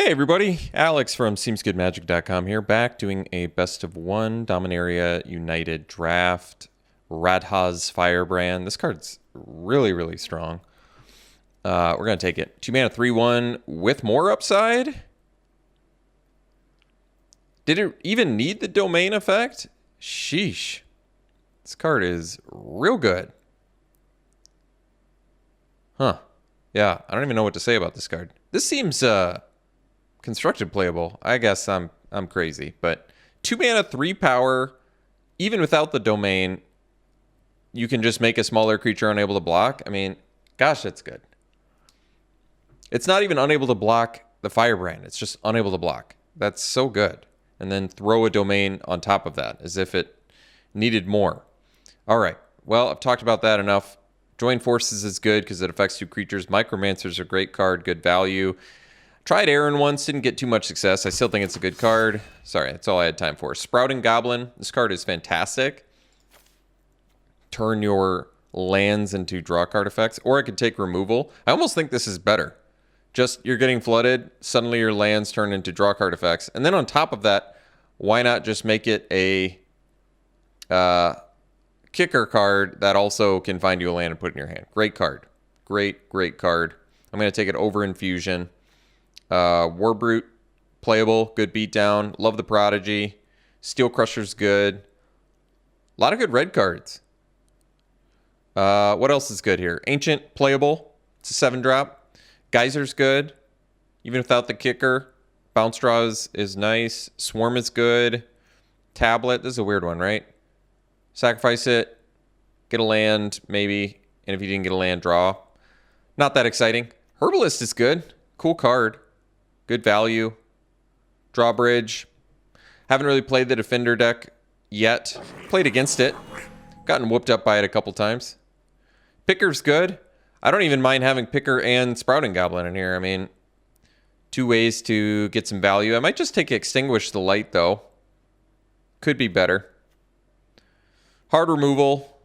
Hey everybody, Alex from SeemsGoodMagic.com here, back doing a best of one Dominaria United draft. Radha's Firebrand. This card's really strong. We're going to take it. 2 mana, 3/1 with more upside. Did it even need the domain effect? Sheesh. This card is real good. Huh. Yeah, I don't even know what to say about this card. This seems constructed playable. I guess I'm crazy, but 2 mana, 3 power, even without the domain, you can just make a smaller creature unable to block. I mean, gosh, that's good. It's not even unable to block the Firebrand. It's just unable to block. That's so good. And then throw a domain on top of that as if it needed more. All right. Well, I've talked about that enough. Join Forces is good because it affects 2 creatures. Micromancer's a great card, good value. Tried Aaron once, didn't get too much success. I still think it's a good card. Sorry, that's all I had time for. Sprouting Goblin. This card is fantastic. Turn your lands into draw card effects, or I could take removal. I almost think this is better. Just you're getting flooded, suddenly your lands turn into draw card effects. And then on top of that, why not just make it a kicker card that also can find you a land and put it in your hand. Great card. Great card. I'm going to take it over Infusion. Warbrute, playable, good beatdown. Love the Prodigy. Steel Crusher's good. A lot of good red cards. What else is good here? Ancient, playable. It's a 7-drop. Geyser's good, even without the kicker. Bounce Draw is nice. Swarm is good. Tablet, this is a weird one, right? Sacrifice it, get a land, maybe. And if you didn't get a land, draw. Not that exciting. Herbalist is good. Cool card. Good value. Drawbridge. Haven't really played the Defender deck yet. Played against it. Gotten whooped up by it a couple times. Picker's good. I don't even mind having Picker and Sprouting Goblin in here. I mean, 2 ways to get some value. I might just take Extinguish the Light, though. Could be better. Hard removal.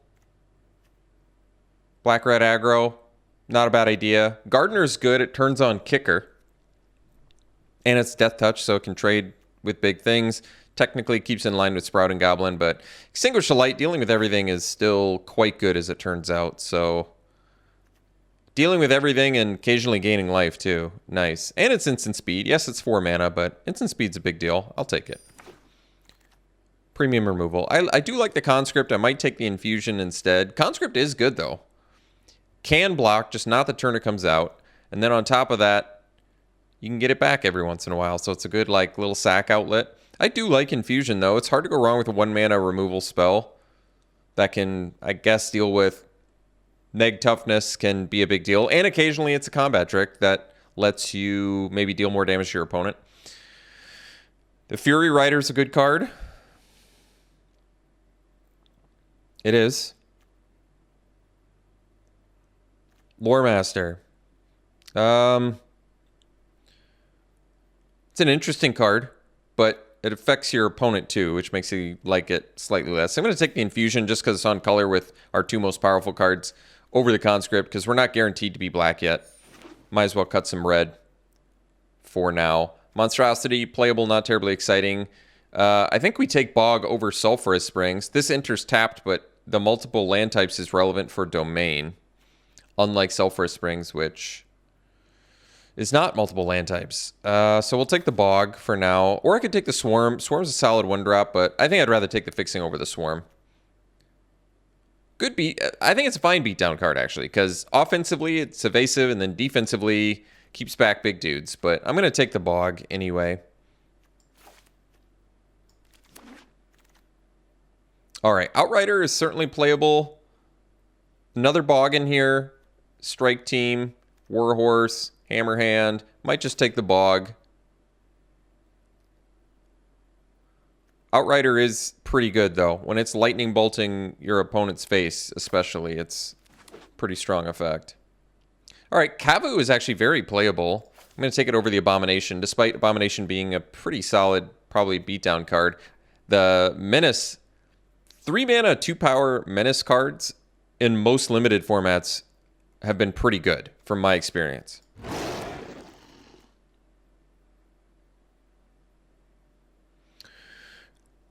Black-red aggro. Not a bad idea. Gardener's good. It turns on Kicker. And it's Death Touch, so it can trade with big things. Technically keeps in line with Sprouting Goblin, but Extinguish the Light, dealing with everything, is still quite good as it turns out. So dealing with everything and occasionally gaining life too. Nice. And it's instant speed. Yes, it's 4 mana, but instant speed's a big deal. I'll take it. Premium removal. I do like the Conscript. I might take the Infusion instead. Conscript is good though. Can block, just not the turn it comes out. And then on top of that, you can get it back every once in a while. So it's a good like little sack outlet. I do like Infusion though. It's hard to go wrong with a 1 mana removal spell that can, I guess, deal with neg toughness. Can be a big deal. And occasionally it's a combat trick that lets you maybe deal more damage to your opponent. The Fury Rider's a good card. It is. Lore Master. It's an interesting card, but it affects your opponent too, which makes you like it slightly less. I'm going to take the Infusion just because it's on color with our 2 most powerful cards over the Conscript, because we're not guaranteed to be black yet. Might as well cut some red for now. Monstrosity, playable, not terribly exciting. I think we take Bog over Sulphurous Springs. This enters tapped, but the multiple land types is relevant for Domain, unlike Sulphurous Springs, which is not multiple land types. So we'll take the Bog for now. Or I could take the Swarm. Swarm's a solid 1-drop, but I think I'd rather take the Fixing over the Swarm. Good beat. I think it's a fine beatdown card, actually, because offensively it's evasive, and then defensively keeps back big dudes. But I'm going to take the Bog anyway. All right, Outrider is certainly playable. Another Bog in here. Strike Team, Warhorse, Hammerhand. Might just take the Bog. Outrider is pretty good, though. When it's lightning bolting your opponent's face, especially, it's pretty strong effect. All right, Kavu is actually very playable. I'm going to take it over the Abomination, despite Abomination being a pretty solid, probably beatdown card. The Menace, 3 mana, 2 power Menace cards in most limited formats have been pretty good from my experience.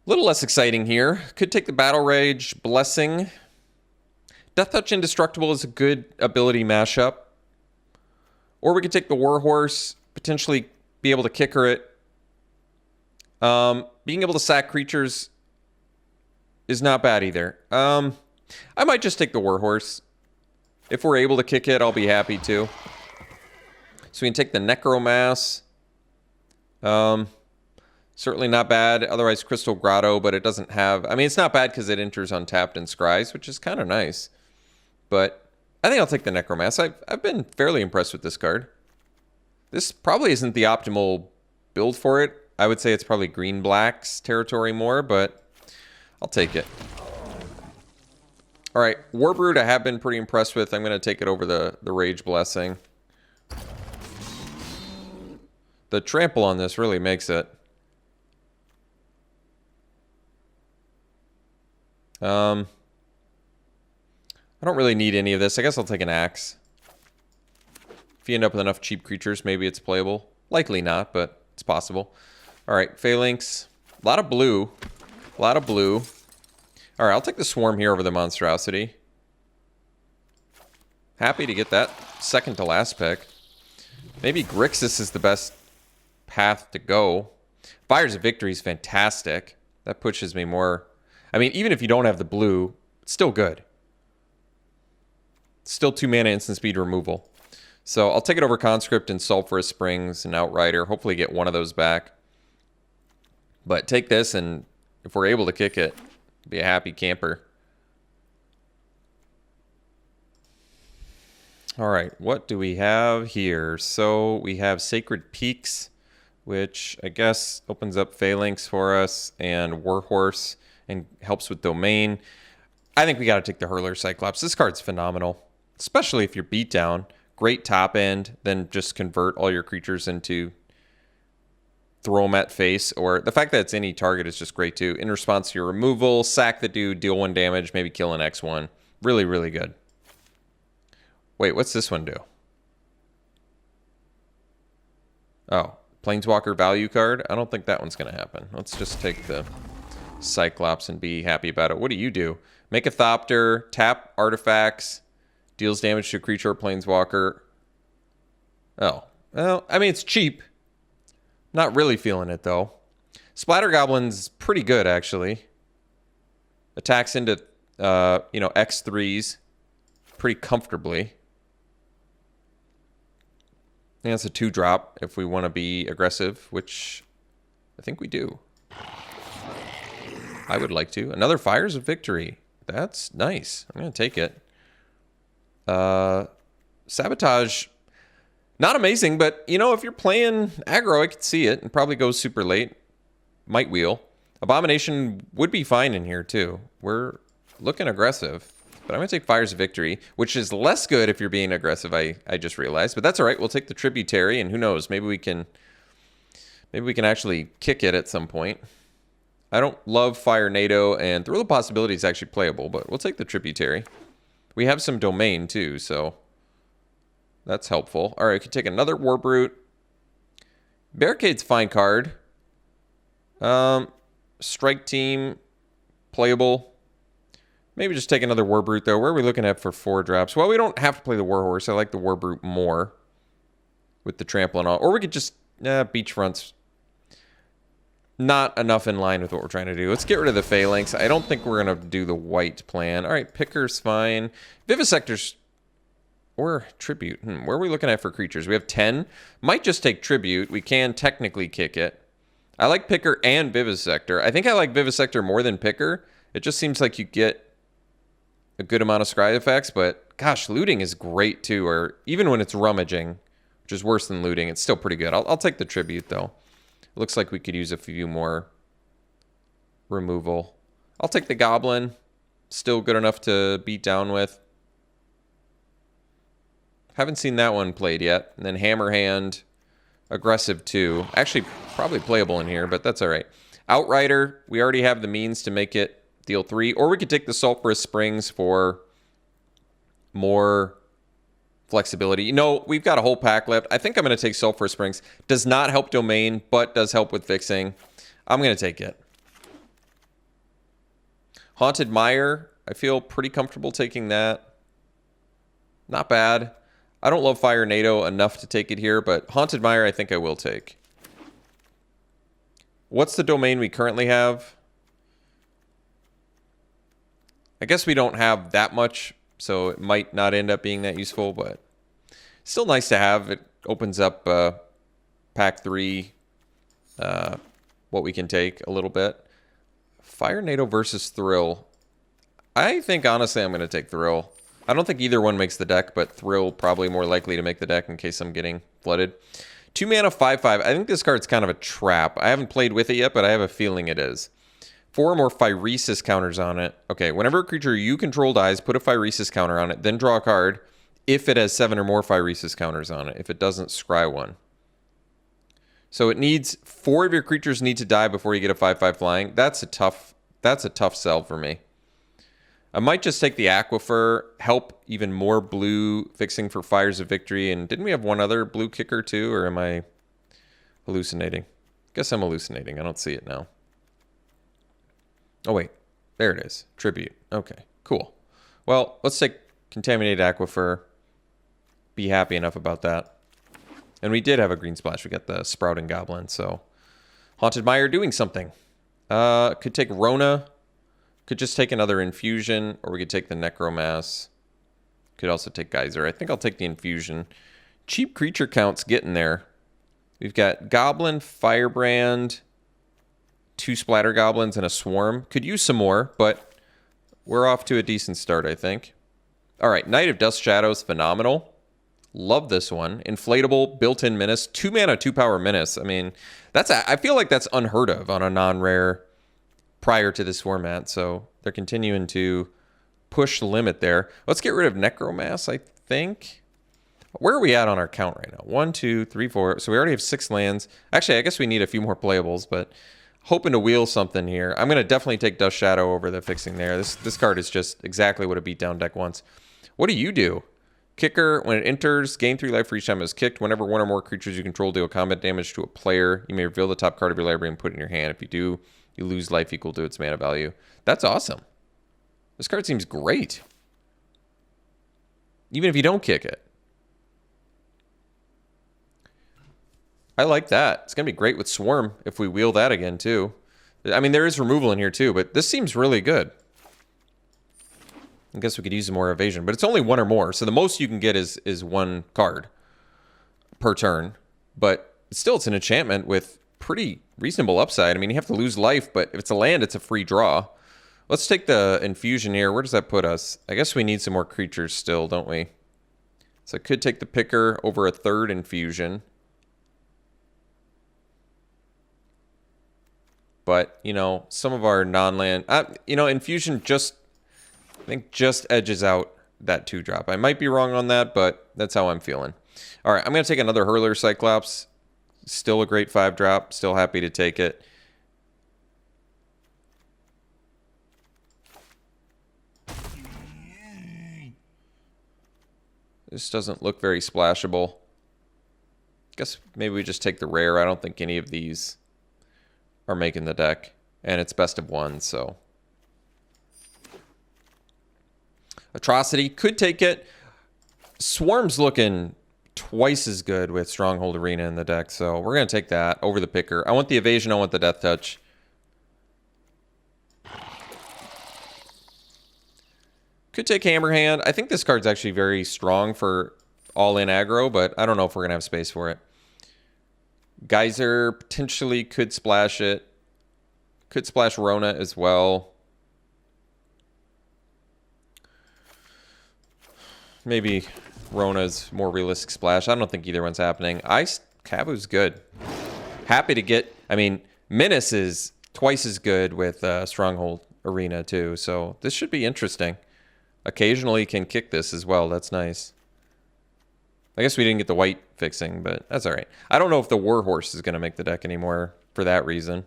little less exciting here. Could take the Battle Rage, Blessing. Death Touch Indestructible is a good ability mashup. Or we could take the Warhorse, potentially be able to kicker it. Being able to sack creatures is not bad either. I might just take the Warhorse. If we're able to kick it, I'll be happy to. So we can take the Necromass. Certainly not bad. Otherwise, Crystal Grotto, but it doesn't have... I mean, it's not bad because it enters untapped and scries, which is kind of nice. But I think I'll take the Necromass. I've been fairly impressed with this card. This probably isn't the optimal build for it. I would say it's probably green-black's territory more, but I'll take it. All right, Warbrute I have been pretty impressed with. I'm going to take it over the Rage Blessing. The trample on this really makes it. I don't really need any of this. I guess I'll take an Axe. If you end up with enough cheap creatures, maybe it's playable. Likely not, but it's possible. All right, Phalanx. A lot of blue. A lot of blue. All right, I'll take the Swarm here over the Monstrosity. Happy to get that second to last pick. Maybe Grixis is the best path to go. Fires of Victory is fantastic. That pushes me more. I mean, even if you don't have the blue, it's still good. Still 2 mana instant speed removal. So I'll take it over Conscript and Sulphurous Springs and Outrider. Hopefully get one of those back. But take this, and if we're able to kick it, be a happy camper. All right, what do we have here? So we have Sacred Peaks, which I guess opens up Phalanx for us, and Warhorse, and helps with Domain. I think we got to take the Hurler Cyclops. This card's phenomenal, especially if you're beat down. Great top end, then just convert all your creatures into throw them at face, or the fact that it's any target is just great too. In response to your removal, sack the dude, deal 1 damage, maybe kill an X1. Really, really good. Wait, what's this one do? Oh, Planeswalker value card? I don't think that one's going to happen. Let's just take the Cyclops and be happy about it. What do you do? Make a Thopter, tap artifacts, deals damage to a creature or Planeswalker. Oh, well, I mean, it's cheap. Not really feeling it, though. Splatter Goblin's pretty good, actually. Attacks into, X3s pretty comfortably. I think that's a 2-drop if we want to be aggressive, which I think we do. I would like to. Another Fires of Victory. That's nice. I'm going to take it. Sabotage, not amazing, but, if you're playing aggro, I could see it and probably goes super late. Might wheel. Abomination would be fine in here, too. We're looking aggressive. But I'm going to take Fires of Victory, which is less good if you're being aggressive, I just realized. But that's all right. We'll take the Tributary, and who knows? Maybe we can actually kick it at some point. I don't love Fire NATO, and Thrill of Possibility is actually playable, but we'll take the Tributary. We have some Domain, too, so that's helpful. All right, we can take another Warbrute. Barricade's fine card. Strike Team, playable. Maybe just take another Warbrute, though. Where are we looking at for 4 drops? Well, we don't have to play the Warhorse. I like the Warbrute more with the trample and all. Or we could just... Beachfront's not enough in line with what we're trying to do. Let's get rid of the Phalanx. I don't think we're going to do the white plan. All right, Picker's fine. Vivisector's... Or Tribute. Where are we looking at for creatures? We have 10. Might just take Tribute. We can technically kick it. I like Picker and Vivisector. I think I like Vivisector more than Picker. It just seems like you get a good amount of scry effects, but gosh, looting is great too, or even when it's rummaging, which is worse than looting, it's still pretty good. I'll take the Tribute though. It looks like we could use a few more removal. I'll take the Goblin. Still good enough to beat down with. Haven't seen that one played yet. And then Hammerhand, aggressive too. Actually, probably playable in here, but that's all right. Outrider, we already have the means to make it deal 3, or we could take the Sulphurous Springs for more flexibility. We've got a whole pack left. I think I'm going to take Sulphurous Springs. Does not help Domain, but does help with fixing. I'm going to take it. Haunted Mire, I feel pretty comfortable taking that. Not bad. I don't love Fire NATO enough to take it here, but Haunted Mire I think I will take. What's the domain we currently have? I guess we don't have that much, so it might not end up being that useful, but still nice to have. It opens up pack 3, what we can take a little bit. Fire NATO versus Thrill. I think, honestly, I'm going to take Thrill. I don't think either one makes the deck, but Thrill probably more likely to make the deck in case I'm getting flooded. 2 mana, 5/5. I think this card's kind of a trap. I haven't played with it yet, but I have a feeling it is. 4 or more Phyresis counters on it. Okay, whenever a creature you control dies, put a Phyresis counter on it, then draw a card if it has 7 or more Phyresis counters on it. If it doesn't, scry one. So it needs 4 of your creatures need to die before you get a 5/5 flying. That's a tough sell for me. I might just take the Aquifer, help even more blue fixing for Fires of Victory. And didn't we have one other blue kicker too? Or am I hallucinating? Guess I'm hallucinating. I don't see it now. Oh, wait. There it is. Tribute. Okay, cool. Well, let's take Contaminated Aquifer. Be happy enough about that. And we did have a green splash. We got the Sprouting Goblin, so... Haunted Mire doing something. Could take Rona. Could just take another Infusion, or we could take the Necromass. Could also take Geyser. I think I'll take the Infusion. Cheap creature count's getting there. We've got Goblin, Firebrand, 2 Splatter Goblins, and a Swarm. Could use some more, but we're off to a decent start, I think. All right, Knight of Dust Shadows, phenomenal. Love this one. Inflatable, built-in Menace. 2 mana, 2 power Menace. I mean, I feel like that's unheard of on a non-rare prior to this format, so they're continuing to push the limit there. Let's get rid of Necromass, I think. Where are we at on our count right now? 1, 2, 3, 4. So we already have 6 lands. Actually, I guess we need a few more playables, but hoping to wheel something here. I'm going to definitely take Dust Shadow over the fixing there. This card is just exactly what a beatdown deck wants. What do? Kicker, when it enters, gain 3 life for each time it was kicked. Whenever one or more creatures you control deal combat damage to a player, you may reveal the top card of your library and put it in your hand. If you do, you lose life equal to its mana value. That's awesome. This card seems great. Even if you don't kick it. I like that. It's going to be great with Swarm if we wheel that again, too. I mean, there is removal in here, too, but this seems really good. I guess we could use some more evasion, but it's only 1 or more, so the most you can get is 1 card per turn. But still, it's an enchantment with pretty reasonable upside. I mean, you have to lose life, but if it's a land, it's a free draw. Let's take the Infusion here. Where does that put us? I guess we need some more creatures still, don't we? So I could take the Picker over a 3rd Infusion. But, you know, some of our non-land... Infusion just... I think just edges out that 2-drop. I might be wrong on that, but that's how I'm feeling. All right, I'm going to take another Hurler Cyclops. Still a great 5-drop. Still happy to take it. This doesn't look very splashable. Guess maybe we just take the rare. I don't think any of these are making the deck. And it's best of 1, so... Atrocity could take it. Swarm's looking twice as good with Stronghold Arena in the deck, so we're going to take that over the Picker. I want the Evasion, I want the Death Touch. Could take Hammerhand. I think this card's actually very strong for all-in aggro, but I don't know if we're going to have space for it. Geyser potentially could splash it. Could splash Rona as well. Maybe Rona's more realistic splash. I don't think either one's happening. Kabu's good. Happy to get... I mean, Menace is twice as good with Stronghold Arena, too. So this should be interesting. Occasionally can kick this as well. That's nice. I guess we didn't get the white fixing, but that's all right. I don't know if the Warhorse is going to make the deck anymore for that reason.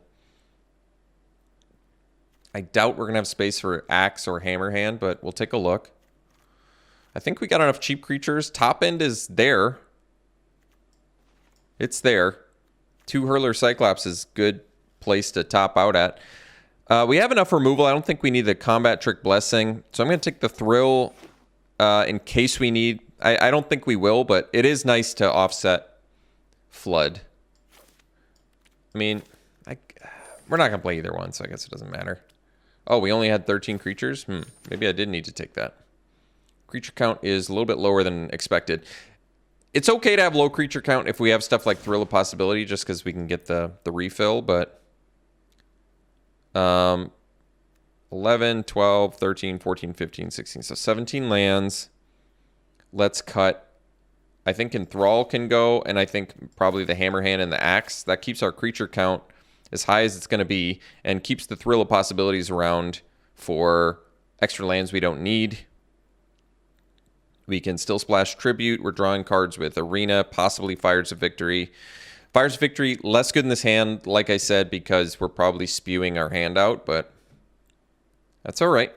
I doubt we're going to have space for Axe or Hammerhand, but we'll take a look. I think we got enough cheap creatures. Top end is there. It's there. 2 Hurler Cyclops is good place to top out at. We have enough removal. I don't think we need the Combat Trick Blessing. So I'm going to take the Thrill in case we need. I don't think we will, but it is nice to offset Flood. I mean, we're not going to play either one, so I guess it doesn't matter. Oh, we only had 13 creatures? Maybe I did need to take that. Creature count is a little bit lower than expected. It's okay to have low creature count if we have stuff like Thrill of Possibility, just because we can get the refill, but 11, 12, 13, 14, 15, 16. So 17 lands. Let's cut. I think Enthrall can go, and I think probably the Hammerhand and the Axe. That keeps our creature count as high as it's going to be and keeps the Thrill of Possibilities around for extra lands we don't need. We can still splash Tribute. We're drawing cards with Arena, possibly Fires of Victory. Fires of Victory, less good in this hand, like I said, because we're probably spewing our hand out, but that's all right.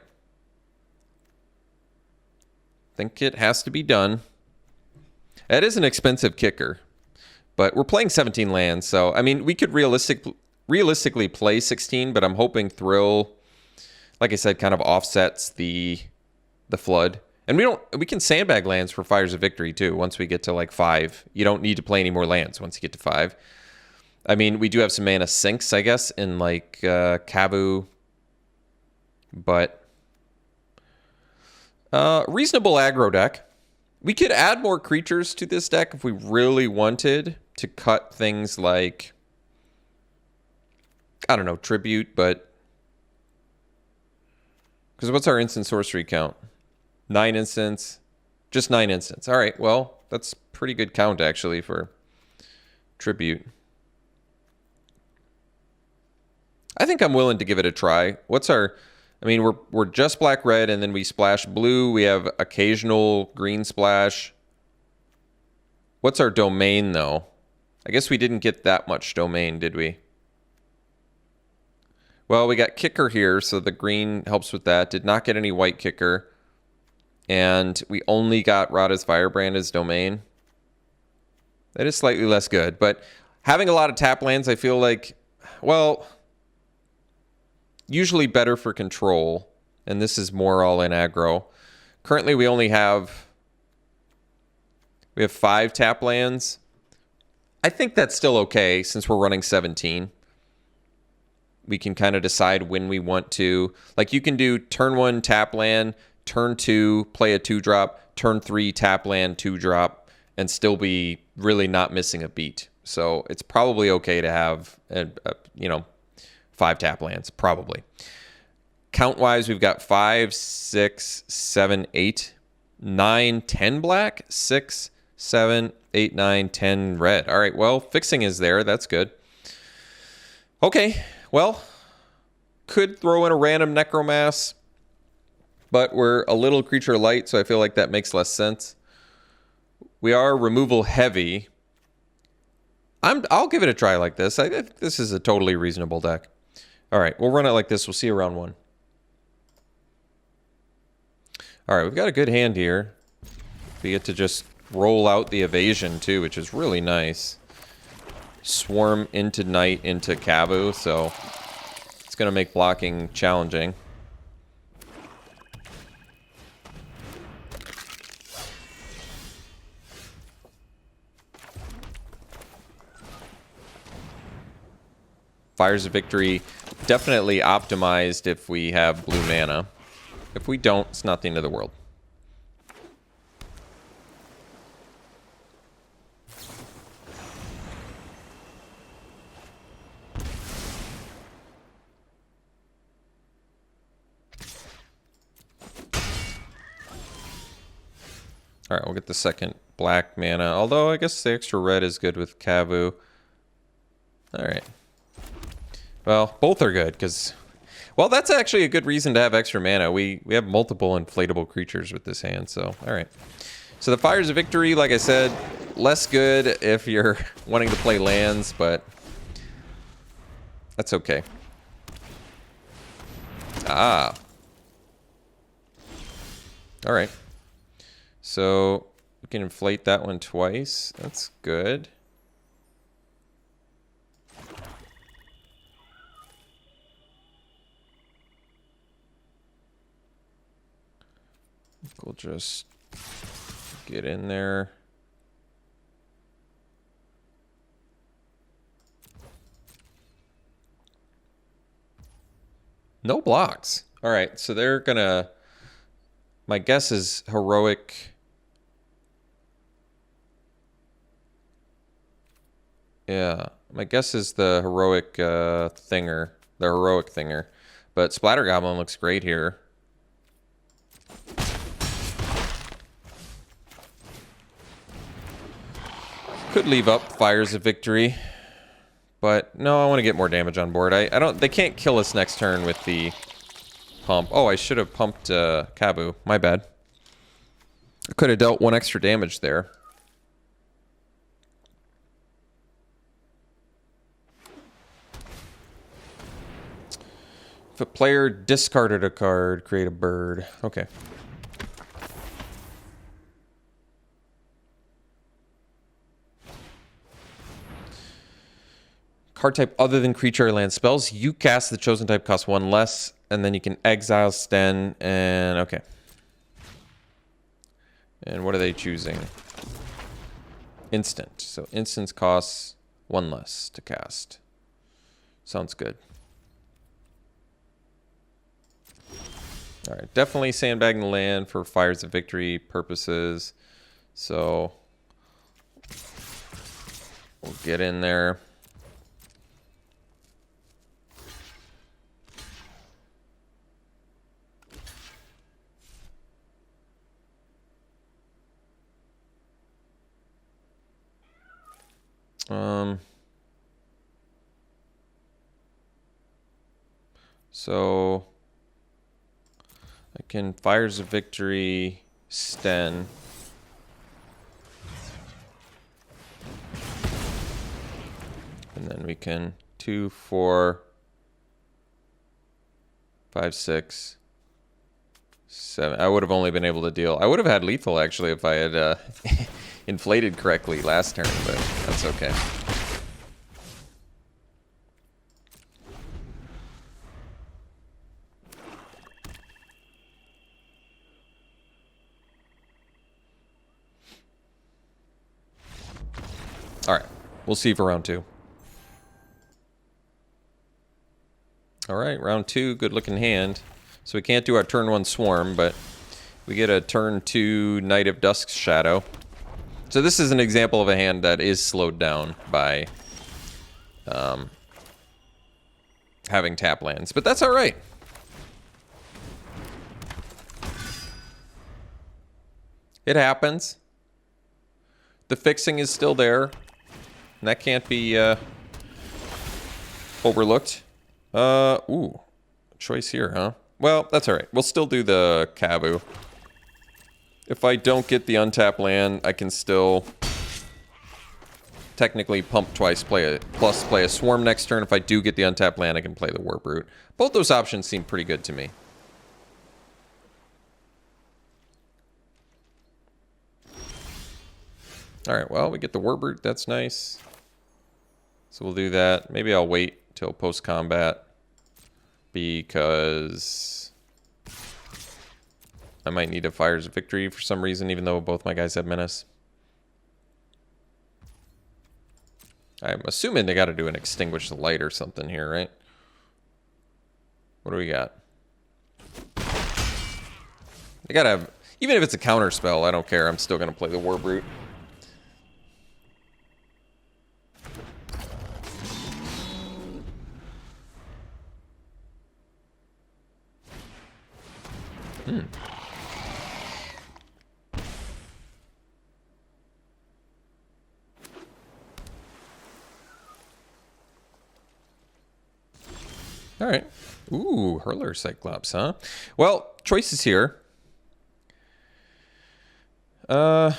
Think it has to be done. It is an expensive kicker, but we're playing 17 lands, so, I mean, we could realistically play 16, but I'm hoping Thrill, like I said, kind of offsets the Flood. And we can sandbag lands for Fires of Victory too. Once we get to like 5, you don't need to play any more lands once you get to 5. I mean, we do have some mana sinks, I guess, in like Kavu, but reasonable aggro deck. We could add more creatures to this deck if we really wanted to cut things like, I don't know, Tribute, but because what's our instant sorcery count? 9 instants, just 9 instants. All right, well, that's pretty good count actually for Tribute. I think I'm willing to give it a try. What's our? I mean, we're just black red, and then we splash blue. We have occasional green splash. What's our domain though? I guess we didn't get that much domain, did we? Well, we got kicker here, so the green helps with that. Did not get any white kicker. And we only got Rada's Firebrand as domain. That is slightly less good, but having a lot of tap lands, I feel like, well, usually better for control, and this is more all in aggro. Currently, we have 5 tap lands. I think that's still okay since we're running 17. We can kind of decide when we want to. Like, you can do turn 1 tap land, turn 2 play a 2-drop, turn 3 tap land 2-drop, and still be really not missing a beat. So it's probably okay to have 5 tap lands, probably. Count wise, we've got 5, 6, 7, 8, 9, 10 black, 6, 7, 8, 9, 10 red. All right, well, fixing is there. That's good. Okay, well, could throw in a random Necromass, but we're a little creature light, so I feel like that makes less sense. We are removal heavy. I'll give it a try like this. I think this is a totally reasonable deck. All right, we'll run it like this. We'll see you round 1. All right, we've got a good hand here. We get to just roll out the evasion too, which is really nice. Swarm into Knight into Kavu, so it's going to make blocking challenging. Fires of Victory, definitely optimized if we have blue mana. If we don't, it's not the end of the world. All right, we'll get the second black mana. Although I guess the extra red is good with Kavu. All right. Well, both are good because, well, that's actually a good reason to have extra mana. We have multiple inflatable creatures with this hand, so all right. So the Fires of Victory, like I said, less good if you're wanting to play lands, but that's okay. Ah. All right. So we can inflate that one twice. That's good. We'll just get in there. No blocks. All right, so they're gonna... My guess is heroic. Yeah, my guess is the heroic thinger. The heroic thinger. But Splatter Goblin looks great here. Could leave up Fires of Victory. But no, I want to get more damage on board. I don't... They can't kill us next turn with the pump. Oh, I should have pumped Kabu. My bad. I could have dealt 1 extra damage there. If a player discarded a card, create a bird. Okay. Card type other than creature or land spells. You cast the chosen type costs 1 less, and then you can exile Sten, and okay. And what are they choosing? Instant. So instants costs 1 less to cast. Sounds good. All right, definitely sandbagging the land for Fires of Victory purposes. So we'll get in there. So I can Fires of Victory, Sten. And then we can 2, 4, 5, 6, 7. I would have only been able to deal. I would have had lethal actually if I had inflated correctly last turn, but that's okay. All right, we'll see for round 2. All right, round 2, good looking hand. So we can't do our turn 1 swarm, but we get a turn 2 Knight of Dusk Shadow. So this is an example of a hand that is slowed down by having tap lands, but that's all right. It happens. The fixing is still there, and that can't be overlooked. Ooh, choice here, huh? Well, that's all right. We'll still do the Kabu. If I don't get the untap land, I can still technically pump twice, play a swarm next turn. If I do get the untap land, I can play the Warbrute. Both those options seem pretty good to me. All right, well, we get the Warbrute. That's nice. So we'll do that. Maybe I'll wait till post-combat because I might need a Fires of Victory for some reason, even though both my guys have Menace. I'm assuming they got to do an Extinguish the Light or something here, right? What do we got? They got to have... Even if it's a counter spell, I don't care. I'm still going to play the Warbrute. All right. Ooh, Hurler Cyclops, huh? Well, choices here. So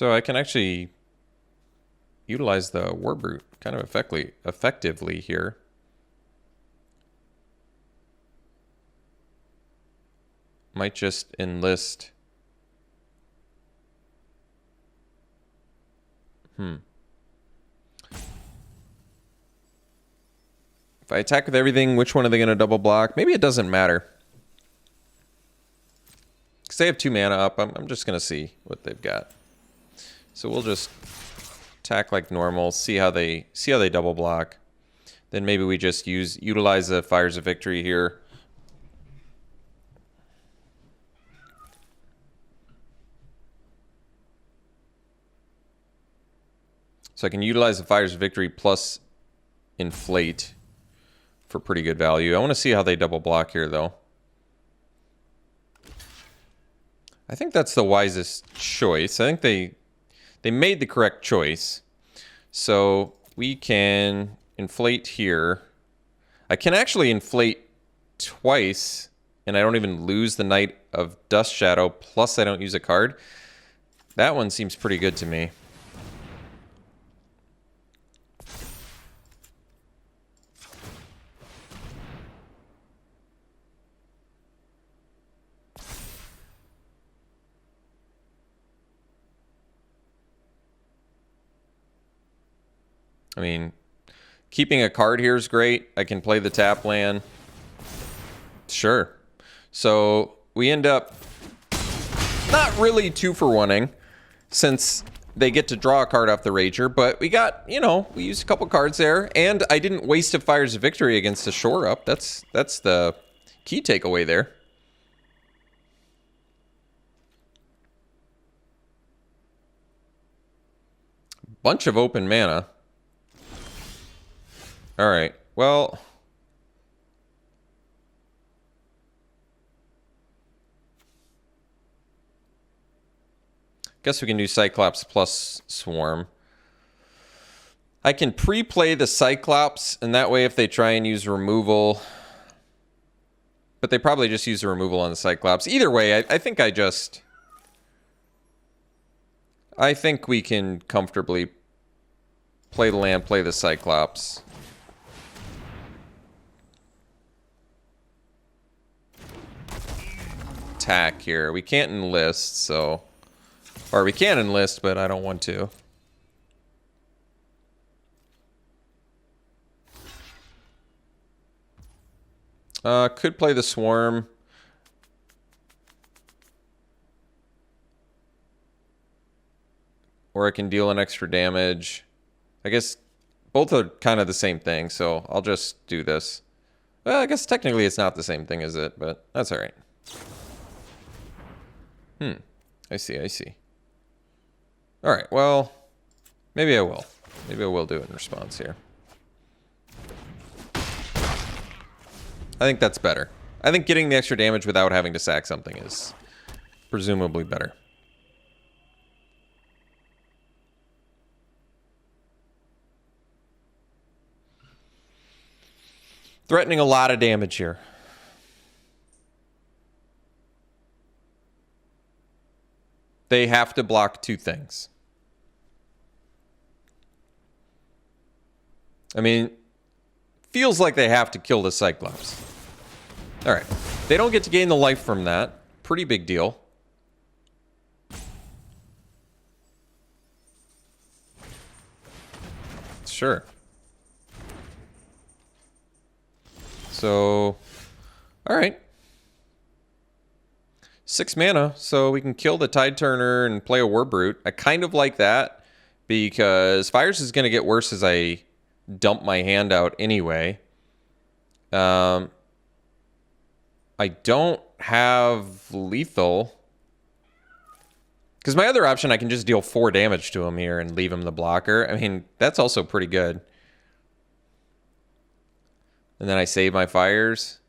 I can actually utilize the Warbrute kind of effectively here. Might just enlist. If I attack with everything, which one are they going to double block? Maybe it doesn't matter. Because they have 2 mana up. I'm just going to see what they've got. So we'll just attack like normal, see how they double block. Then maybe we just utilize the Fires of Victory here. So I can utilize the Fires of Victory plus Inflate for pretty good value. I want to see how they double block here, though. I think that's the wisest choice. I think they made the correct choice. So we can inflate here. I can actually inflate twice, and I don't even lose the Knight of Dust Shadow, plus I don't use a card. That one seems pretty good to me. I mean, keeping a card here is great. I can play the tap land. Sure. So we end up not really 2-for-1-ing since they get to draw a card off the Rager, but we got, you know, we used a couple cards there, and I didn't waste a Fires of Victory against a shore up. That's the key takeaway there. Bunch of open mana. All right, well, guess we can do Cyclops plus Swarm. I can pre-play the Cyclops, and that way if they try and use removal, but they probably just use the removal on the Cyclops. Either way, I think I think we can comfortably play the land, play the Cyclops. Attack here. We can't enlist, so... Or we can enlist, but I don't want to. Could play the Swarm. Or I can deal an extra damage. I guess both are kind of the same thing, so I'll just do this. Well, I guess technically it's not the same thing, is it? But that's alright. I see. Alright, well, maybe I will. Maybe I will do it in response here. I think that's better. I think getting the extra damage without having to sack something is presumably better. Threatening a lot of damage here. They have to block 2 things. I mean, feels like they have to kill the Cyclops. Alright. They don't get to gain the life from that. Pretty big deal. Sure. So, alright. 6 mana, so we can kill the Tide Turner and play a Warbrute. I kind of like that, because Fires is going to get worse as I dump my hand out anyway. I don't have lethal. Because my other option, I can just deal 4 damage to him here and leave him the blocker. I mean, that's also pretty good. And then I save my Fires.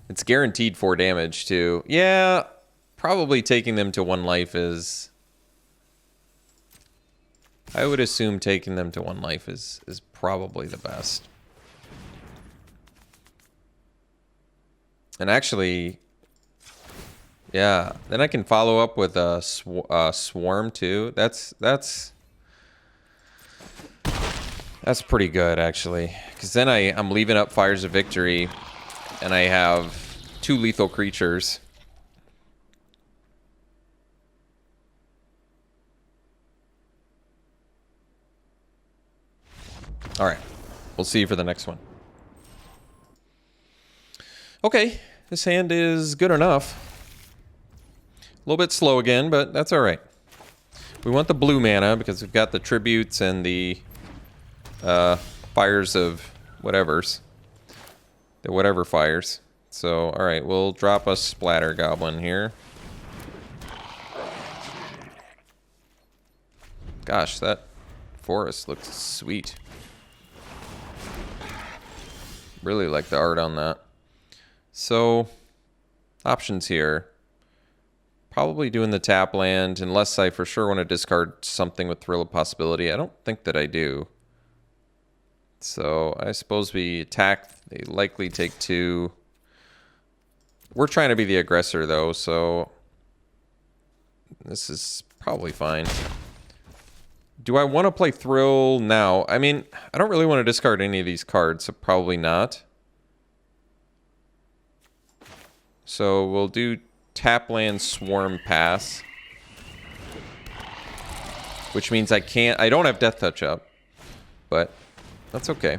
It's guaranteed 4 damage, too. Yeah, probably taking them to 1 life is... I would assume taking them to 1 life is probably the best. And actually... Yeah, then I can follow up with a Swarm, too. That's pretty good, actually. Because then I'm leaving up Fires of Victory... And I have 2 lethal creatures. Alright. We'll see for the next one. Okay, this hand is good enough. A little bit slow again, but that's all right. We want the blue mana because we've got the tributes and the fires of whatevers. The whatever fires. So, all right, we'll drop a Splatter Goblin here. Gosh, that forest looks sweet. Really like the art on that. So, options here. Probably doing the tap land, unless I for sure want to discard something with Thrill of Possibility. I don't think that I do. So, I suppose we attack. They likely take 2. We're trying to be the aggressor, though, so this is probably fine. Do I want to play Thrill now? I mean, I don't really want to discard any of these cards, so probably not. So we'll do tap land Swarm Pass, which means I don't have Death Touch up, but that's okay.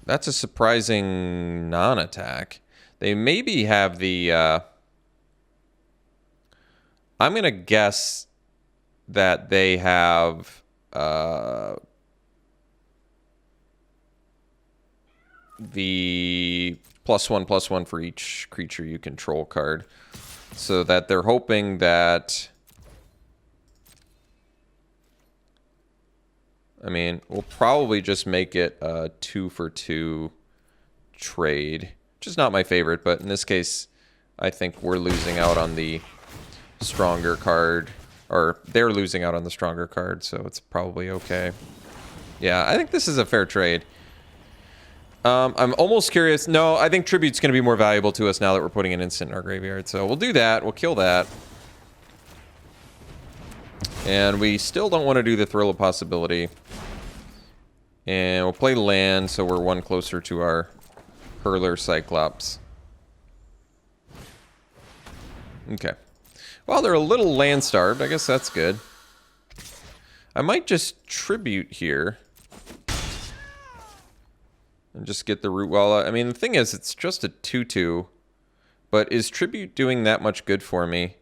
That's a surprising non-attack. They maybe have the... I'm going to guess that they have... the +1/+1 for each creature you control card. So that they're hoping that... I mean, we'll probably just make it a 2-for-2 trade. Which is not my favorite, but in this case, I think we're losing out on the stronger card. Or they're losing out on the stronger card, so it's probably okay. Yeah, I think this is a fair trade. I'm almost curious. No, I think Tribute's going to be more valuable to us now that we're putting an instant in our graveyard. So we'll do that. We'll kill that. And we still don't want to do the Thrill of Possibility. And we'll play land, so we're 1 closer to our Hurler Cyclops. Okay. Well, they're a little land starved. I guess that's good. I might just Tribute here. And just get the Rootwalla. I mean, the thing is, it's just a 2/2. But is Tribute doing that much good for me?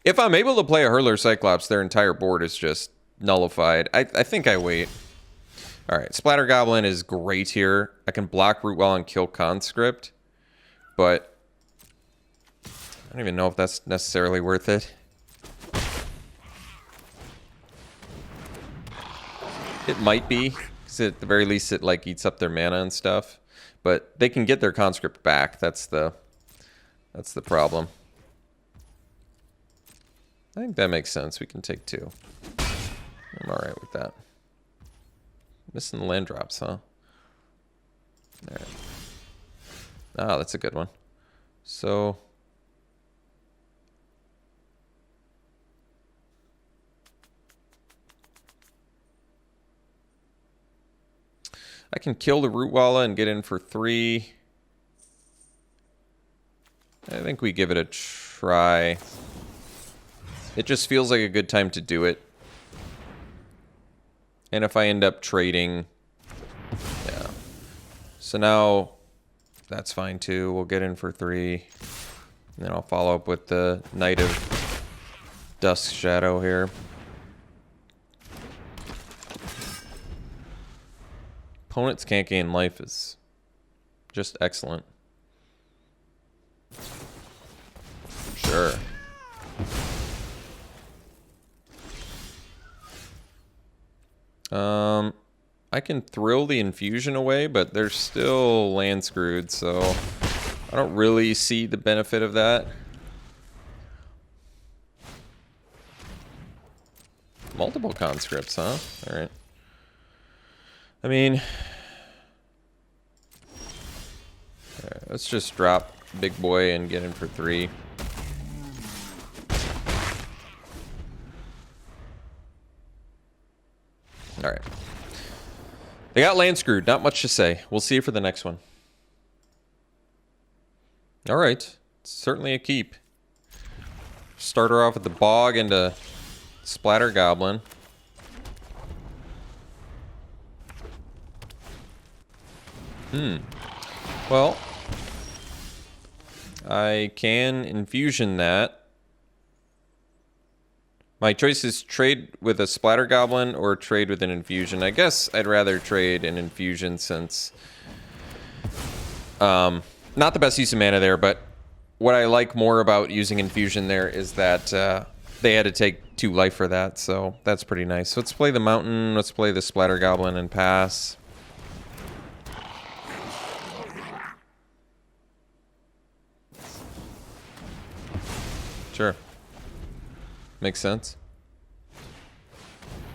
If I'm able to play a Hurler Cyclops, their entire board is just nullified. I think I wait. Alright, Splatter Goblin is great here. I can block Rootwall and kill Conscript. But I don't even know if that's necessarily worth it. It might be, because at the very least it like eats up their mana and stuff. But they can get their Conscript back. That's the problem. I think that makes sense. We can take 2. I'm alright with that. Missing the land drops, huh? Alright. Ah, that's a good one. So... I can kill the Rootwalla and get in for 3. I think we give it a try. It just feels like a good time to do it. And if I end up trading... Yeah. So now, that's fine too. We'll get in for 3. And then I'll follow up with the Knight of Dusk Shadow here. Opponents can't gain life is just excellent. Sure. I can thrill the infusion away, but they're still land screwed, so I don't really see the benefit of that. Multiple conscripts, huh? Alright. I mean... Alright, let's just drop Big Boy and get in for 3. Alright. They got land screwed. Not much to say. We'll see you for the next one. All right. Certainly a keep. Start her off with the bog into Splatter Goblin. Well, I can infusion that. My choice is trade with a Splatter Goblin or trade with an infusion. I guess I'd rather trade an infusion since... not the best use of mana there, but what I like more about using infusion there is that they had to take 2 life for that, so that's pretty nice. So let's play the mountain, let's play the Splatter Goblin and pass. Sure. Makes sense.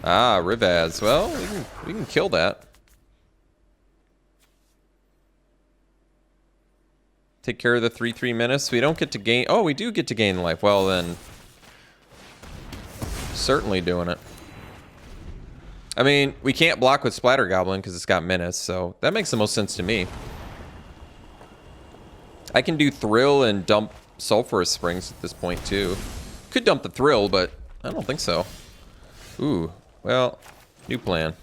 Ah, Rivaz. Well, we can kill that. Take care of the 3/3 menace. We don't get to gain... Oh, we do get to gain life. Well, then... Certainly doing it. I mean, we can't block with Splatter Goblin because it's got menace, so that makes the most sense to me. I can do Thrill and dump Sulphurous Springs at this point, too. Could dump the Thrill, but I don't think so. Ooh, well, new plan.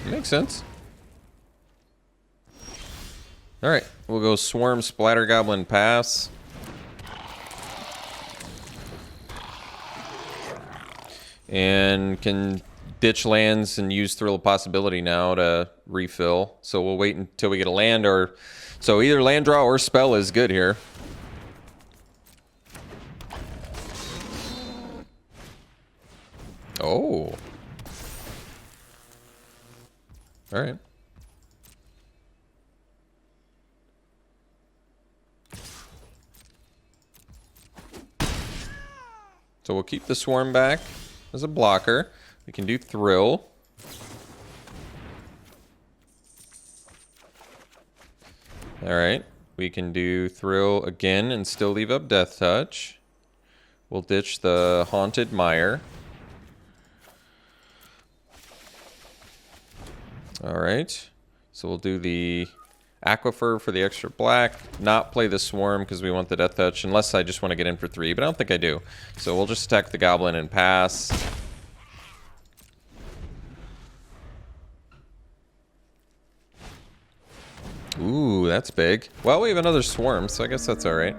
Makes sense. Alright, we'll go Swarm, Splatter Goblin, pass. And can ditch lands and use Thrill of Possibility now to refill. So we'll wait until we get a land or... So either land draw or spell is good here. Oh. Alright. So we'll keep the Swarm back as a blocker. We can do Thrill. Alright. We can do Thrill again and still leave up Death Touch. We'll ditch the Haunted Mire. Alright. So we'll do the Aquifer for the extra black. Not play the Swarm because we want the Death Touch. Unless I just want to get in for 3. But I don't think I do. So we'll just attack the Goblin and pass. Ooh, that's big. Well, we have another Swarm, so I guess that's alright.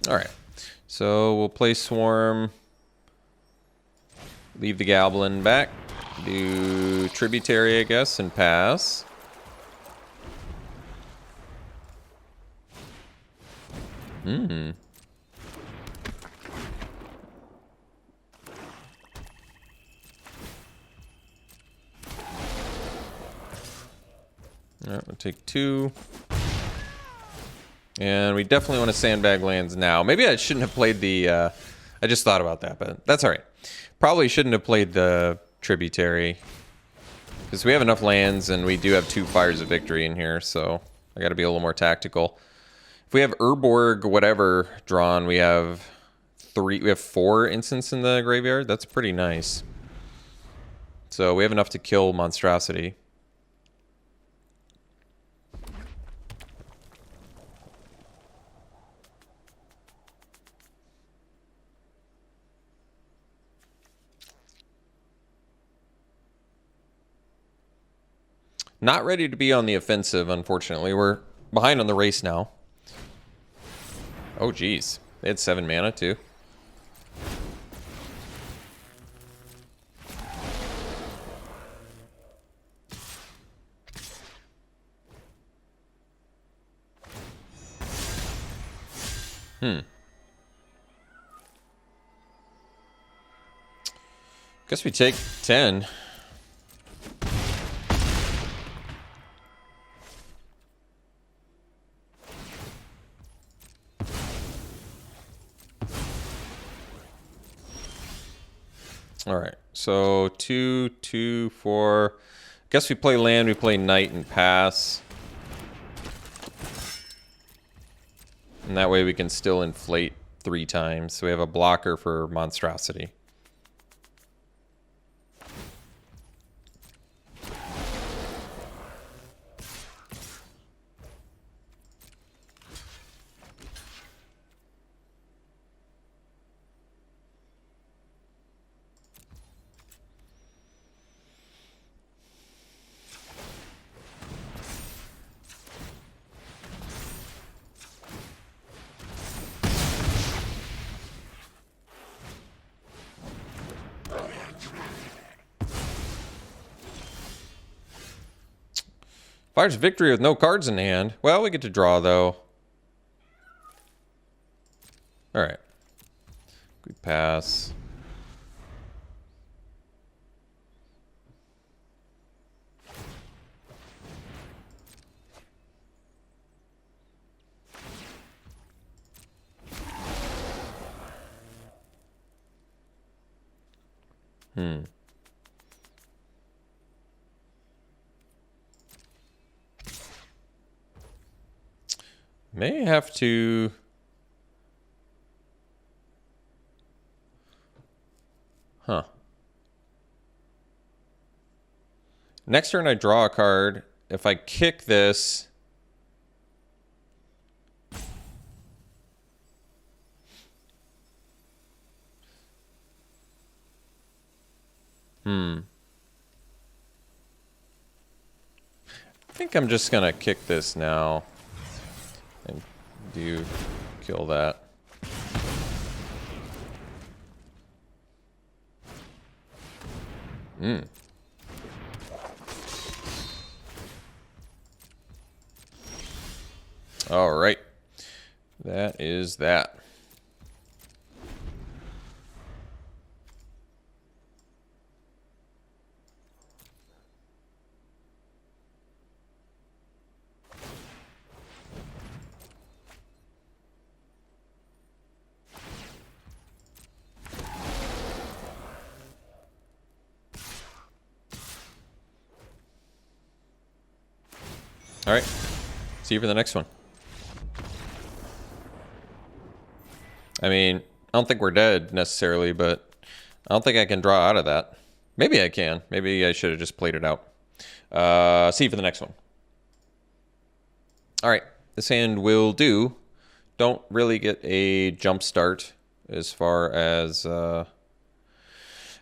Alright. So we'll play Swarm. Leave the Goblin back. Do Tributary, I guess, and pass. Alright, we'll take 2. And we definitely want to sandbag lands now. Maybe I shouldn't have played the... I just thought about that, but that's alright. Probably shouldn't have played the Tributary. Because we have enough lands, and we do have 2 Fires of Victory in here, so I gotta be a little more tactical. If we have Urborg, whatever, drawn, we have 4 instants in the graveyard. That's pretty nice. So we have enough to kill Monstrosity. Not ready to be on the offensive, unfortunately. We're behind on the race now. Oh, geez. They had 7 mana, too. Guess we take 10. All right, so 2, 2, 4. Guess we play land, we play knight and pass. And that way we can still inflate 3 times. So we have a blocker for monstrosity. Fires victory with no cards in hand. Well, we get to draw, though. All right. We pass. May have to... Huh. Next turn I draw a card. If I kick this... I think I'm just gonna kick this now. And do kill that. All right. That is that. All right. See you for the next one. I mean, I don't think we're dead necessarily, but I don't think I can draw out of that. Maybe I can. Maybe I should have just played it out. See you for the next one. All right. This hand will do. Don't really get a jump start as far as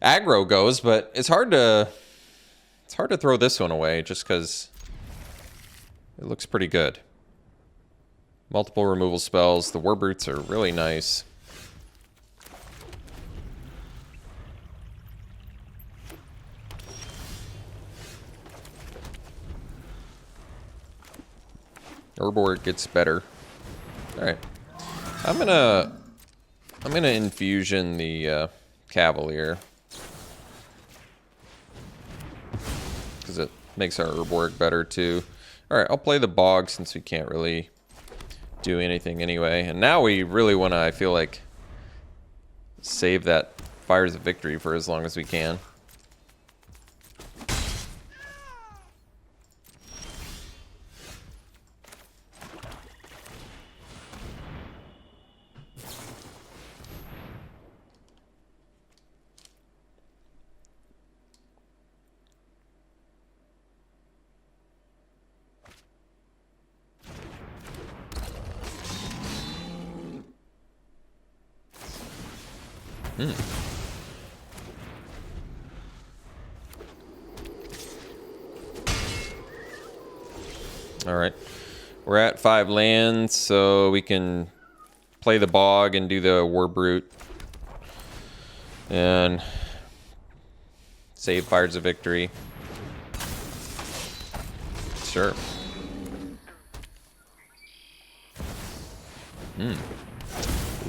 aggro goes, but it's hard to throw this one away just because it looks pretty good. Multiple removal spells. The Warbrutes are really nice. Urborg gets better. All right, I'm gonna infusion the Cavalier because it makes our Urborg better too. All right, I'll play the Bog since we can't really do anything anyway. And now we really want to, I feel like, save that Fires of Victory for as long as we can. All right, we're at 5 lands, so we can play the Bog and do the Warbrute and save Fires of Victory. Sure.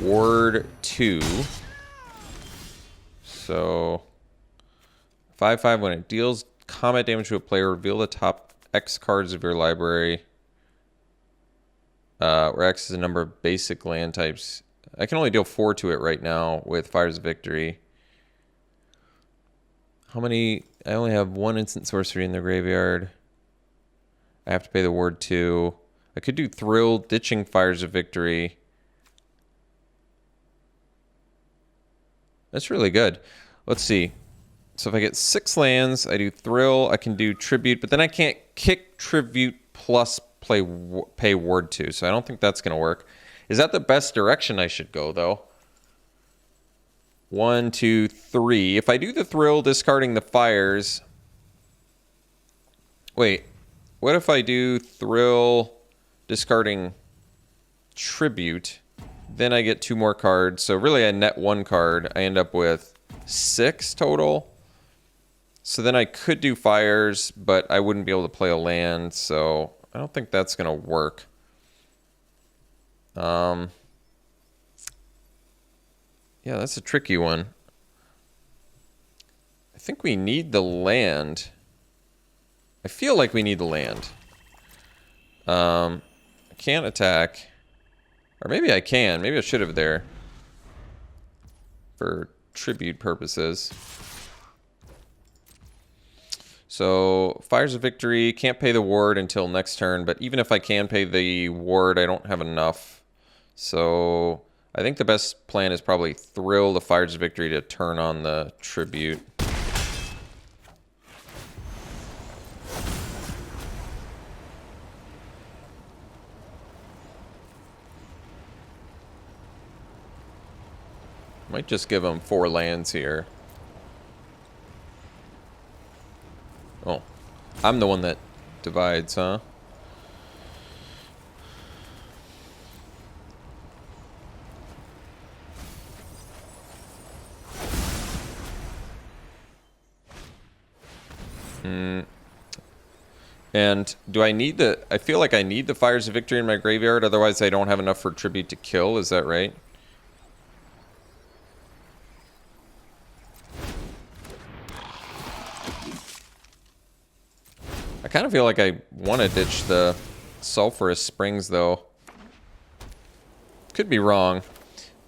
Ward 2. So 5/5. When it deals combat damage to a player, reveal the top X cards of your library. Where X is a number of basic land types. I can only deal 4 to it right now with Fires of Victory. How many? I only have 1 instant sorcery in the graveyard. I have to pay the ward 2. I could do Thrill, ditching Fires of Victory. That's really good. Let's see. So if I get 6 lands, I do Thrill, I can do Tribute, but then I can't kick Tribute plus pay ward 2, so I don't think that's going to work. Is that the best direction I should go, though? 1, 2, 3. If I do the Thrill, discarding the Fires... Wait. What if I do Thrill, discarding Tribute? Then I get 2 more cards. So really I net 1 card. I end up with 6 total. So then I could do Fires, but I wouldn't be able to play a land. So I don't think that's going to work. Yeah, that's a tricky one. I think we need the land. I feel like we need the land. I can't attack. Or maybe I can. Maybe I should have there. For tribute purposes. So, Fires of Victory. Can't pay the ward until next turn. But even if I can pay the ward, I don't have enough. So, I think the best plan is probably Thrill the Fires of Victory to turn on the tribute. Might just give him 4 lands here. Oh, I'm the one that divides, huh? And do I need the... I feel like I need the Fires of Victory in my graveyard, otherwise I don't have enough for tribute to kill, is that right? I kind of feel like I want to ditch the Sulphurous Springs, though. Could be wrong,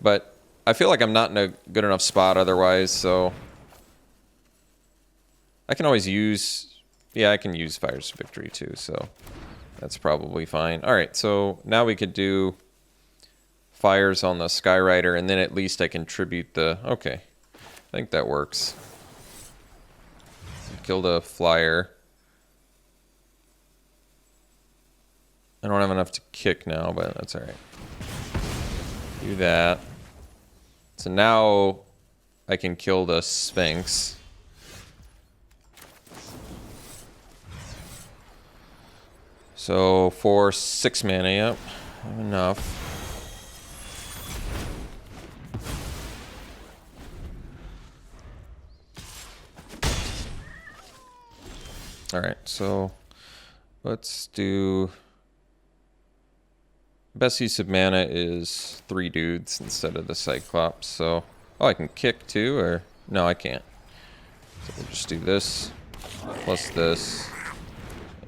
but I feel like I'm not in a good enough spot otherwise, so... I can always use... Yeah, I can use Fires of Victory, too, so that's probably fine. Alright, so now we could do Fires on the Skyrider, and then at least I can tribute the... Okay, I think that works. Killed a flyer. I don't have enough to kick now, but that's alright. Do that. So now I can kill the Sphinx. So for 6 mana, yep, enough. Alright, so let's do... Best use of mana is 3 dudes instead of the Cyclops, so... Oh, I can kick too, or... No, I can't. So we'll just do this, plus this,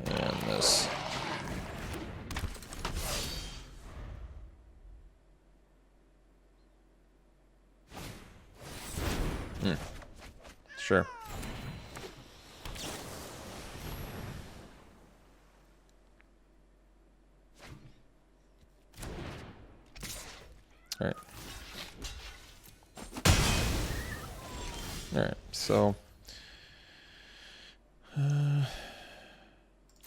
and this. Sure. Alright. Alright, so...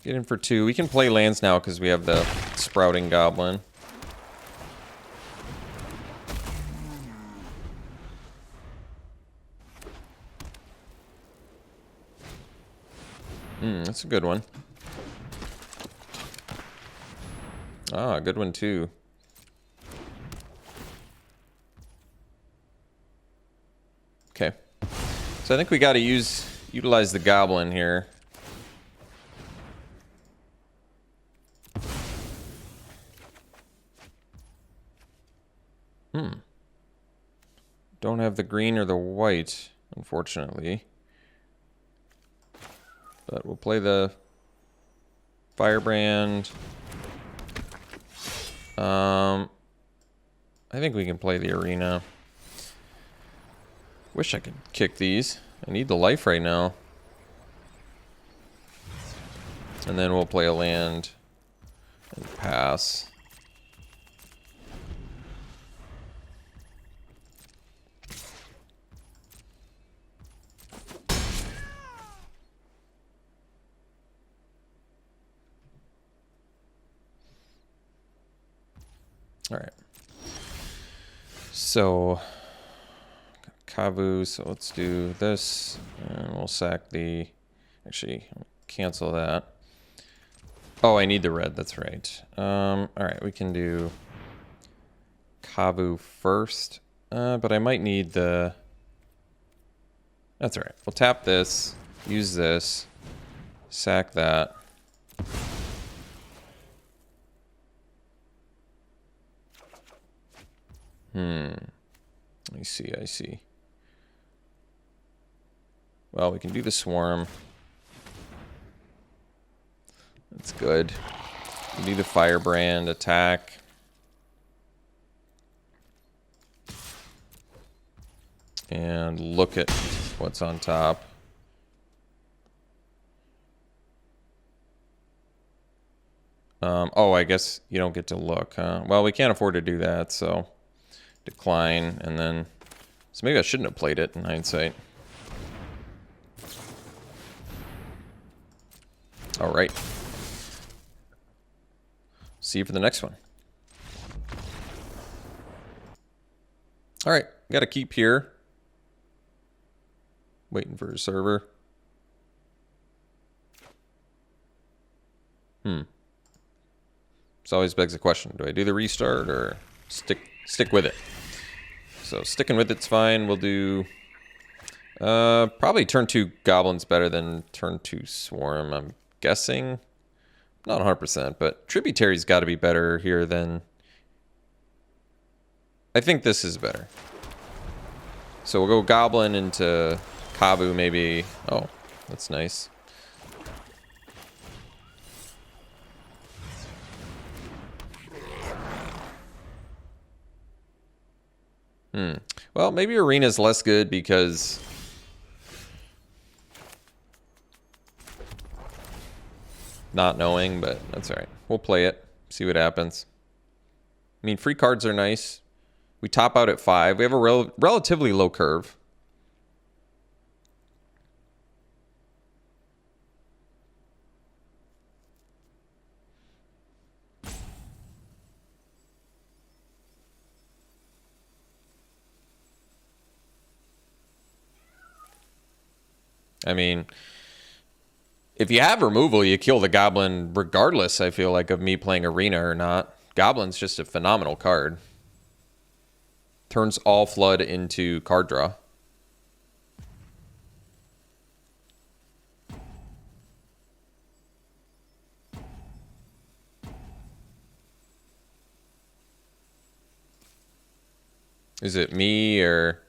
get in for 2. We can play lands now because we have the Sprouting Goblin. That's a good one. Ah, good one too. Okay. So I think we got to utilize the Goblin here. Don't have the green or the white, unfortunately. But we'll play the Firebrand. I think we can play the Arena. Wish I could kick these. I need the life right now. And then we'll play a land and pass. All right. So, Kavu, so let's do this. And we'll sack the... Actually, cancel that. Oh, I need the red, that's right. All right, we can do Kavu first. But I might need the... That's all right. We'll tap this, use this, sack that. I see. Well, we can do the swarm. That's good. We do the Firebrand attack. And look at what's on top. Oh, I guess you don't get to look, huh? Well, we can't afford to do that, so decline, and then... So maybe I shouldn't have played it in hindsight. All right. See you for the next one. All right, got to keep here. Waiting for a server. This always begs the question, do I do the restart or stick with it? So sticking with it's fine. We'll do probably turn 2 goblins better than turn 2 swarm, I'm guessing. Not 100%, but tributary's got to be better here than... I think this is better. So we'll go goblin into Kavu maybe. Oh, that's nice. Well, maybe Arena's less good because... Not knowing, but that's all right. We'll play it, see what happens. I mean, free cards are nice. We top out at 5. We have a relatively low curve. I mean, if you have removal, you kill the goblin regardless, I feel like, of me playing Arena or not. Goblin's just a phenomenal card. Turns all flood into card draw. Is it me or...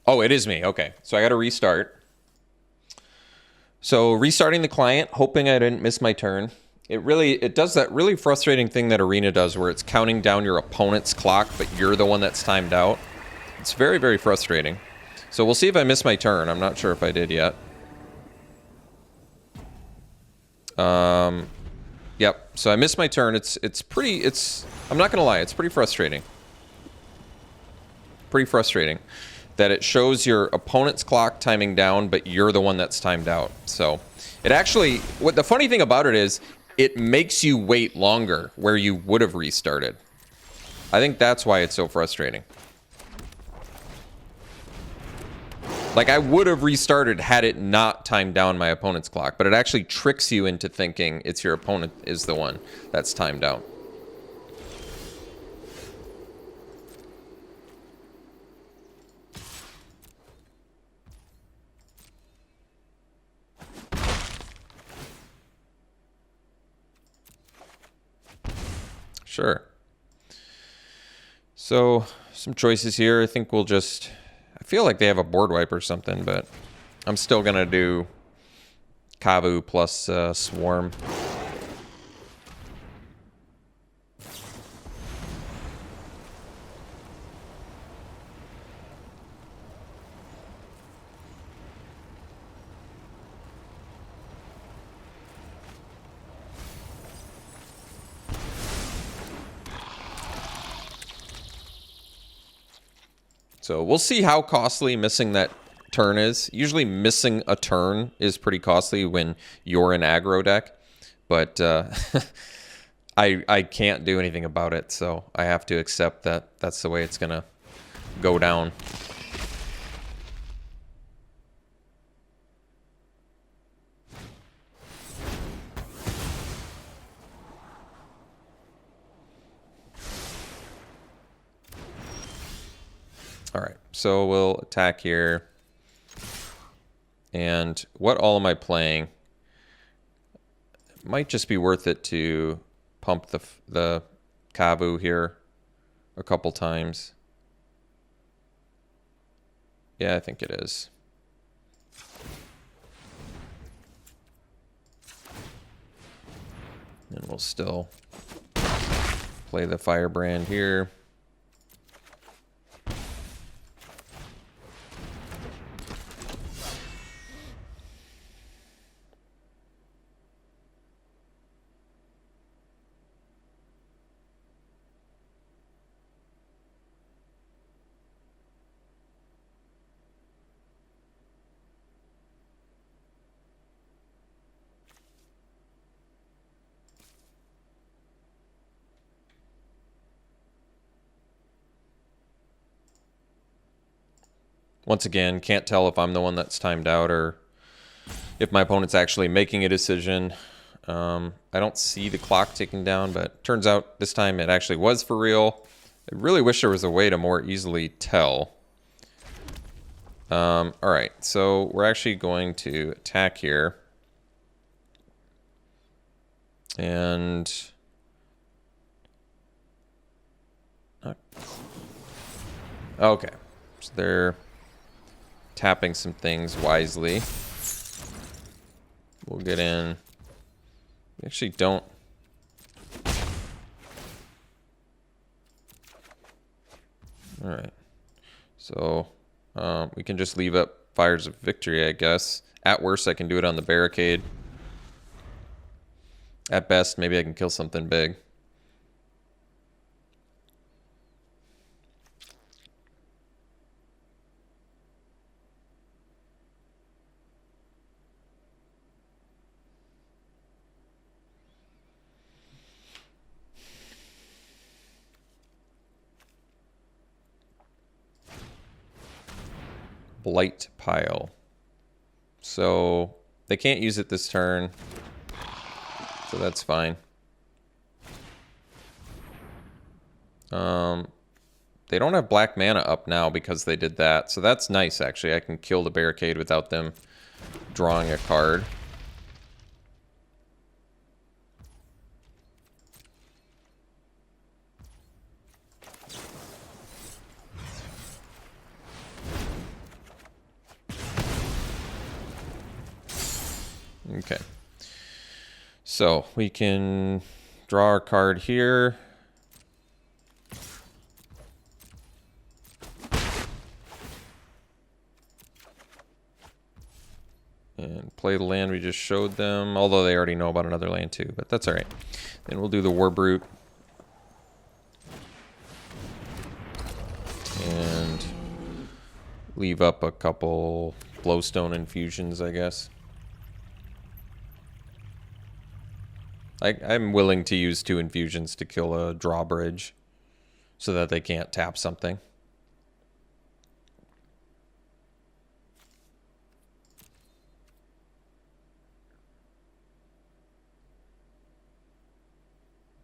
Oh, it is me. Okay, so I got to restart. So restarting the client, hoping I didn't miss my turn. It does that really frustrating thing that Arena does where it's counting down your opponent's clock, but you're the one that's timed out. It's very, very frustrating. So we'll see if I miss my turn. I'm not sure if I did yet. Yep. So I missed my turn. I'm not gonna lie, it's pretty frustrating. Pretty frustrating that it shows your opponent's clock timing down, but you're the one that's timed out. So it actually, what the funny thing about it is, it makes you wait longer where you would have restarted. I think that's why it's so frustrating. Like, I would have restarted had it not timed down my opponent's clock, but it actually tricks you into thinking it's your opponent is the one that's timed out. Sure. So, some choices here. I think we'll just... I feel like they have a board wipe or something, but I'm still going to do Kavu plus Swarm. So we'll see how costly missing that turn is. Usually missing a turn is pretty costly when you're an aggro deck. But I can't do anything about it, so I have to accept that that's the way it's going to go down. All right, so we'll attack here. And what all am I playing? It might just be worth it to pump the Kavu here a couple times. Yeah, I think it is. And we'll still play the Firebrand here. Once again, can't tell if I'm the one that's timed out or if my opponent's actually making a decision. I don't see the clock ticking down, but turns out this time it actually was for real. I really wish there was a way to more easily tell. All right, so we're actually going to attack here. And okay, so they're tapping some things wisely. We'll get in. We actually don't. All right. So we can just leave up Fires of Victory, I guess. At worst, I can do it on the barricade. At best, maybe I can kill something big. Blight Pile. So they can't use it this turn. So that's fine. They don't have black mana up now because they did that. So that's nice, actually. I can kill the barricade without them drawing a card. Okay. So we can draw our card here. And play the land we just showed them, although they already know about another land too, but that's all right. Then we'll do the War Brute. And leave up a couple Glowstone infusions, I guess. I'm willing to use 2 infusions to kill a drawbridge so that they can't tap something.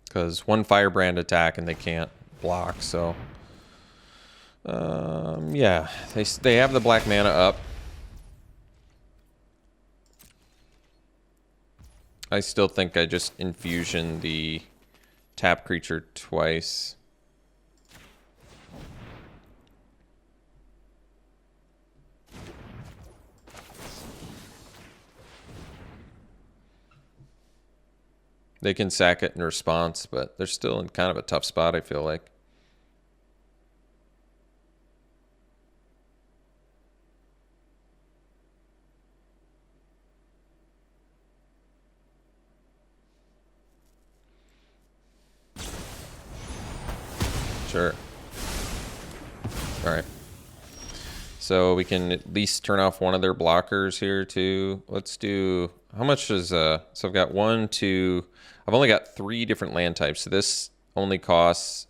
Because 1 Firebrand attack and they can't block, so... yeah, they have the black mana up. I still think I just infusion the tap creature twice. They can sack it in response, but they're still in kind of a tough spot, I feel like. Sure. All right. So we can at least turn off one of their blockers here too. Let's do, how much is, so I've got 1, 2, I've only got 3 different land types. So this only costs,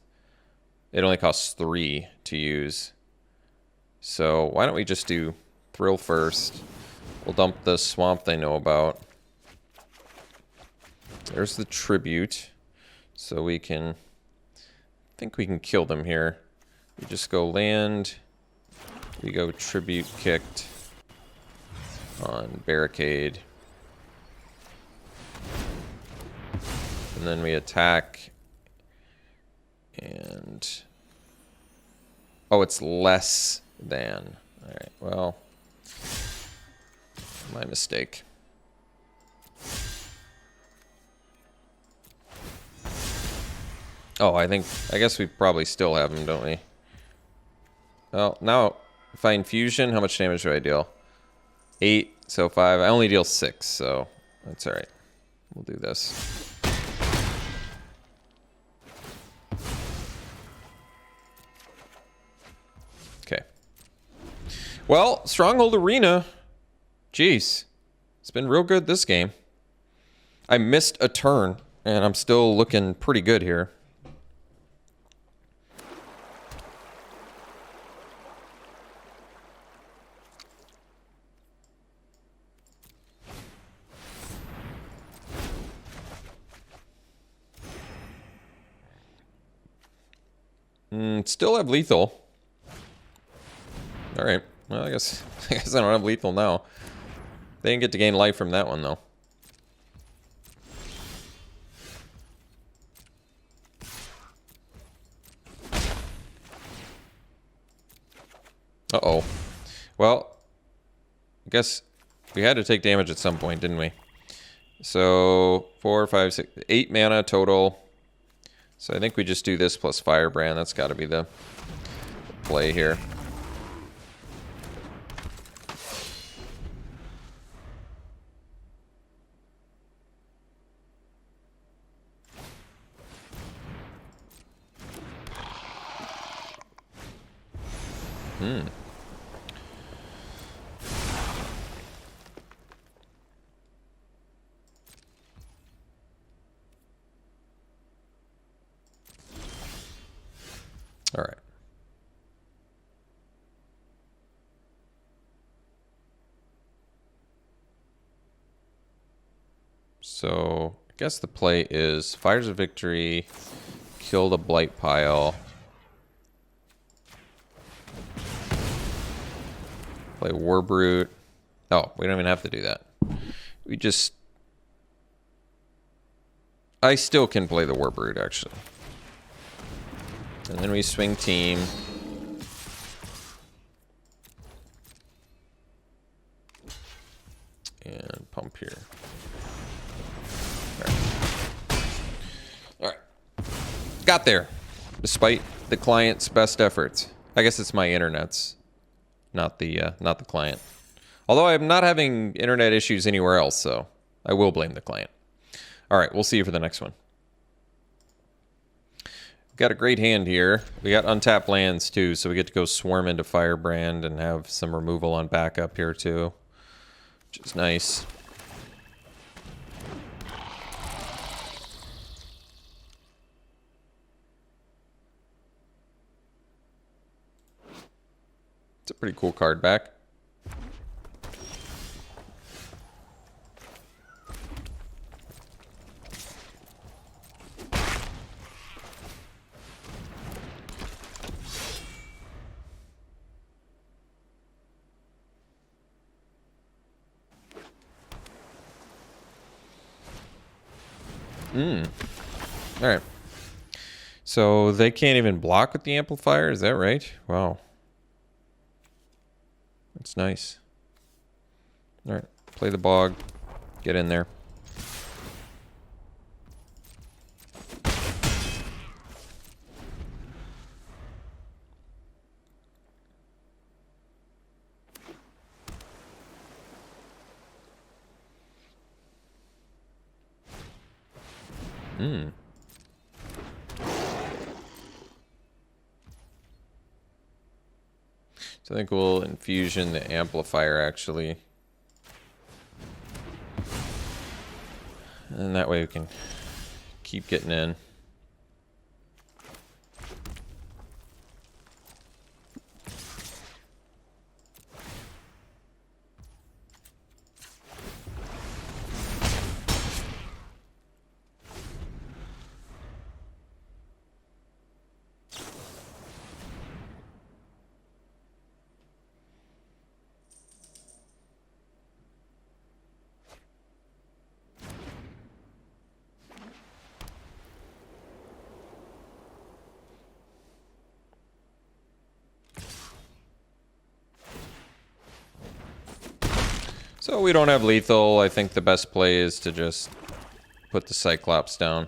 it only costs 3 to use. So why don't we just do Thrill first. We'll dump the swamp they know about. There's the tribute. So we can, I think we can kill them here. We just go land. We go tribute kicked on barricade. And then we attack. And oh, it's less than. All right, well, my mistake. Oh, I guess we probably still have them, don't we? Well, now if I infusion, how much damage do I deal? 8, so 5. I only deal 6, so that's all right. We'll do this. Okay. Well, Stronghold Arena. Jeez. It's been real good this game. I missed a turn, and I'm still looking pretty good here. Still have lethal. All right. Well, I guess I don't have lethal now. They didn't get to gain life from that one though. Uh-oh. Well, I guess we had to take damage at some point, didn't we? So 4, 5, 6, 8 mana total. So I think we just do this plus Firebrand. That's got to be the play here. All right. So I guess the play is Fires of Victory, kill the Blight Pile, play Warbrute. Oh, we don't even have to do that. We just... I still can play the Warbrute, actually. And then we swing team. And pump here. All right. Got there. Despite the client's best efforts. I guess it's my internet's, not the client. Although I'm not having internet issues anywhere else, so I will blame the client. All right, we'll see you for the next one. Got a great hand here. We got untapped lands too, so we get to go swarm into Firebrand and have some removal on backup here too, which is nice. It's a pretty cool card back. All right. So they can't even block with the amplifier, is that right? Wow. That's nice. All right. Play the bog. Get in there. Hmm. So I think we'll infusion the amplifier, actually. And that way we can keep getting in. So we don't have lethal. I think the best play is to just put the Cyclops down.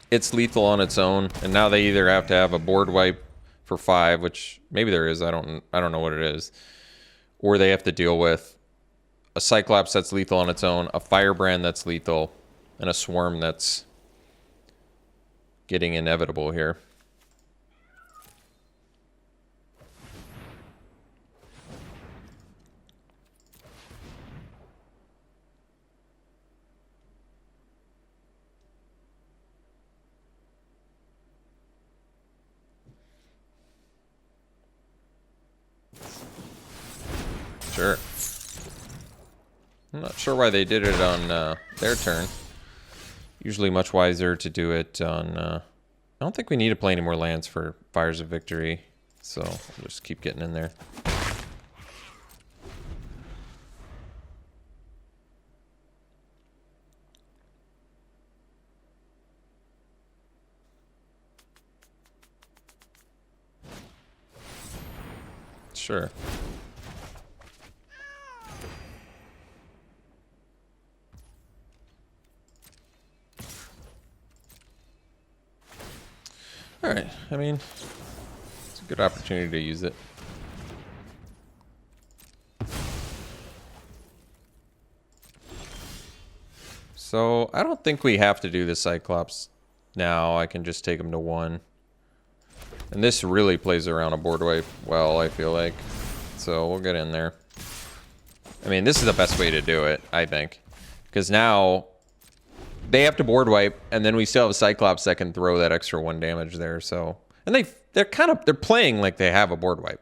It's lethal on its own, and now they either have to have a board wipe for 5, which maybe there is, I don't know what it is, or they have to deal with a Cyclops that's lethal on its own, a Firebrand that's lethal, and a Swarm that's getting inevitable here. Sure. I'm not sure why they did it on their turn. Usually much wiser to do it on... I don't think we need to play any more lands for Fires of Victory, so we'll just keep getting in there. Sure. Alright, I mean, it's a good opportunity to use it. So, I don't think we have to do the Cyclops now. I can just take him to 1. And this really plays around a board wipe well, I feel like. So, we'll get in there. I mean, this is the best way to do it, I think. Because now... they have to board wipe, and then we still have Cyclops that can throw that extra 1 damage there. So, and they're playing like they have a board wipe.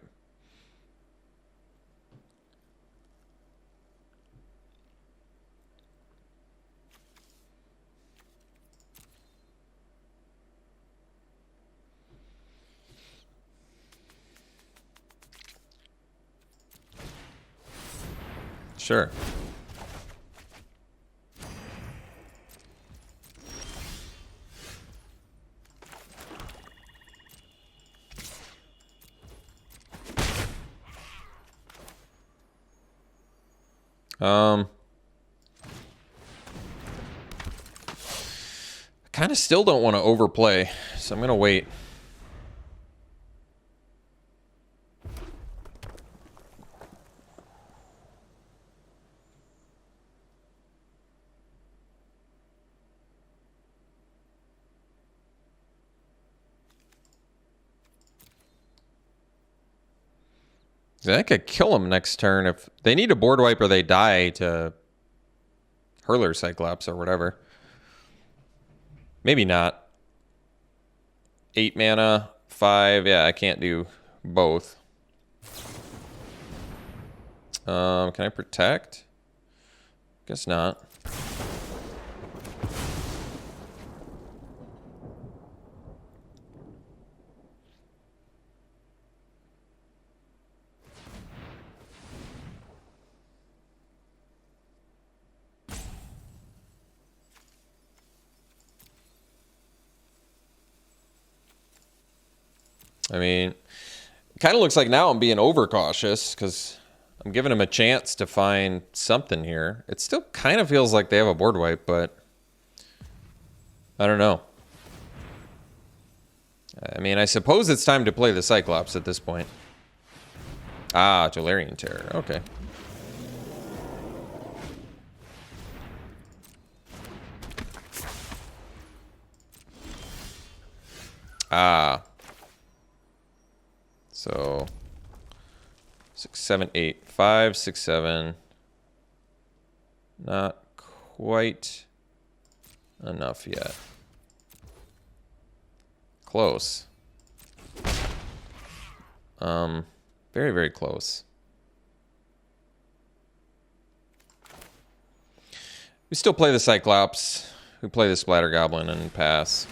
Sure. I kind of still don't want to overplay, so I'm going to wait. I could kill them next turn if they need a board wipe or they die to Hurler Cyclops or whatever. Maybe not. 8 mana, 5. Yeah, I can't do both. Can I protect? Guess not. I mean, it kind of looks like now I'm being overcautious because I'm giving him a chance to find something here. It still kind of feels like they have a board wipe, but I don't know. I mean, I suppose it's time to play the Cyclops at this point. Ah, Tolarian Terror. Okay. Ah. So 6, 7, 8, 5, 6, 7. Not quite enough yet. Close. Very, very close. We still play the Cyclops. We play the Splatter Goblin and pass.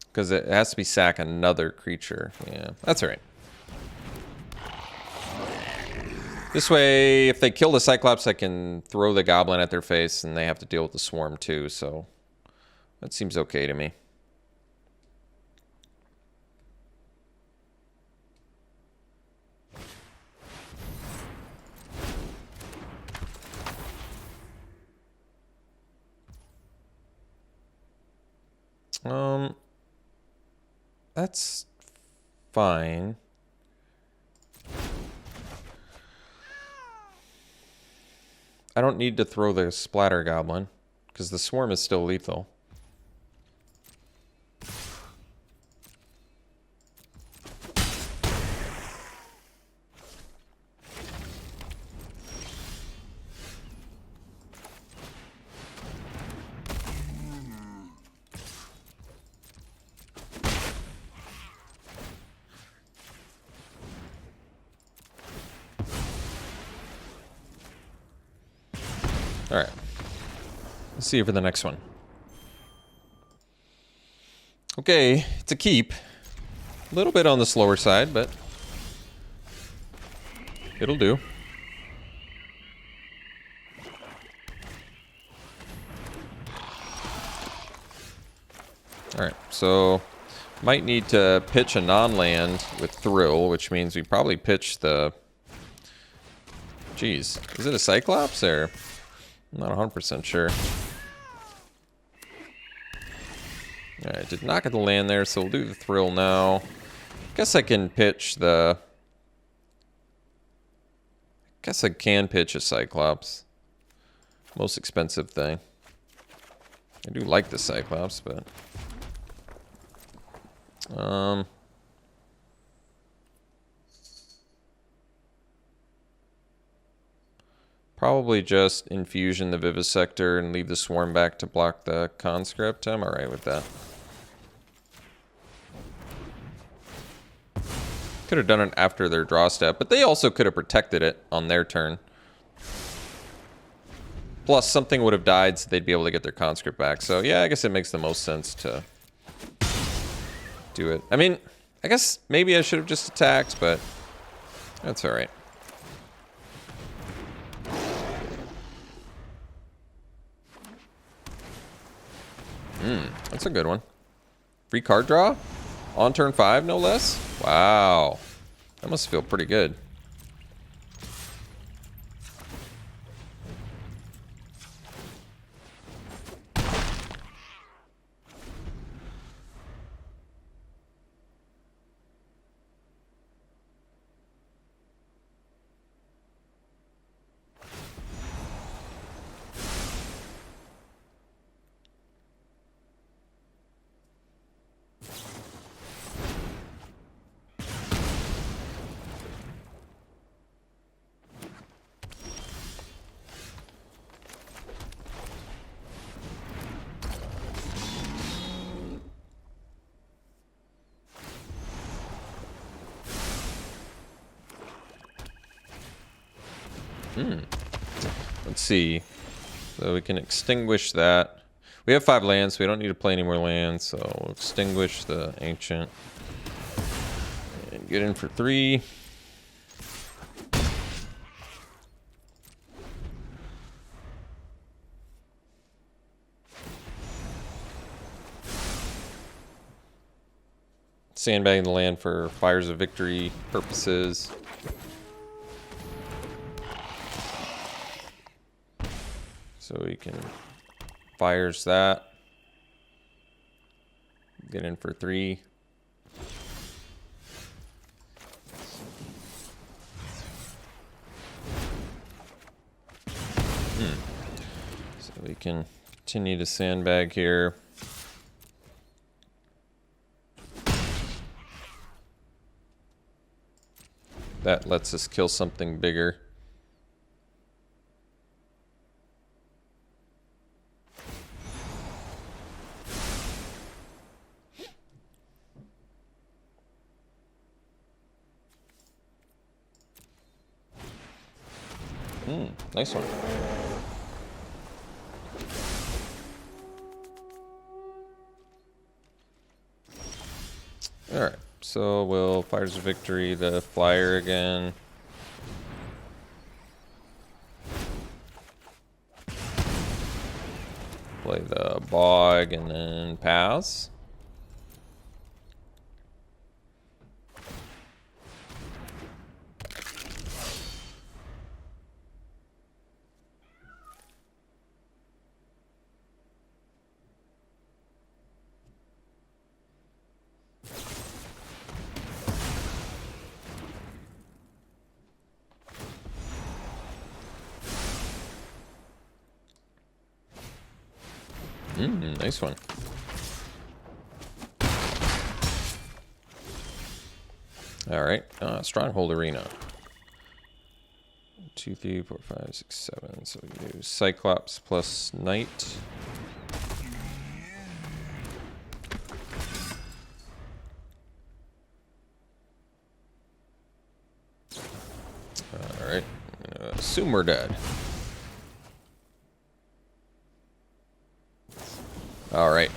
Because it has to be sack another creature. Yeah, that's all right. This way, if they kill the Cyclops, I can throw the Goblin at their face, and they have to deal with the Swarm too, so that seems okay to me. That's fine. I don't need to throw the Splatter Goblin, because the Swarm is still lethal. All right, let's see you for the next one. Okay, it's a keep. A little bit on the slower side, but it'll do. All right, so might need to pitch a non-land with Thrill, which means we probably pitch the... Geez, is it a Cyclops or... I'm not 100% sure. Alright, did not get the land there, so we'll do the Thrill now. Guess I can pitch the... Guess I can pitch a Cyclops. Most expensive thing. I do like the Cyclops, but... Probably just Infusion the Vivisector and leave the Swarm back to block the Conscript. I'm alright with that. Could have done it after their draw step, but they also could have protected it on their turn. Plus, something would have died, so they'd be able to get their Conscript back. So, yeah, I guess it makes the most sense to do it. I mean, I guess maybe I should have just attacked, but that's alright. That's a good one. Free card draw? On turn 5, no less? Wow. That must feel pretty good. Let's see. So we can extinguish that. We have 5 lands, so we don't need to play any more lands. So we'll extinguish the Ancient. And get in for 3. Sandbagging the land for Fires of Victory purposes. So we can fires that. Get in for 3. So we can continue to sandbag here. That lets us kill something bigger. Nice one. Alright, so we'll Fires of Victory the flyer again. Play the bog and then pass. Nice one. All right, Stronghold Arena. 2, 3, 4, 5, 6, 7. So we do Cyclops plus Knight. All right, assume we're dead. All right.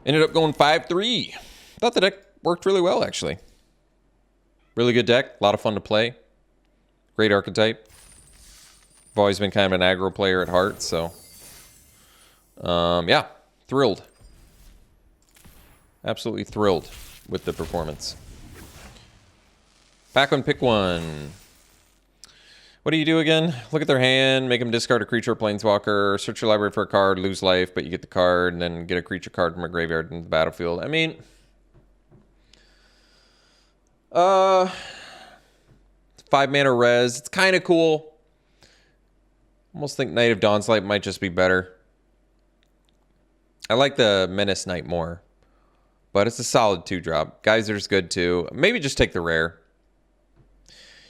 Ended up going 5-3. Thought the deck worked really well, actually. Really good deck. A lot of fun to play. Great archetype. I've always been kind of an aggro player at heart, so... yeah, thrilled. Absolutely thrilled with the performance. Back on pick one. What do you do again? Look at their hand, make them discard a creature or planeswalker, search your library for a card, lose life, but you get the card, and then get a creature card from a graveyard into the battlefield. I mean... 5-mana res. It's kind of cool. Almost think Knight of Dawn's Light might just be better. I like the Menace Knight more. But it's a solid 2-drop. Geyser's good too. Maybe just take the rare.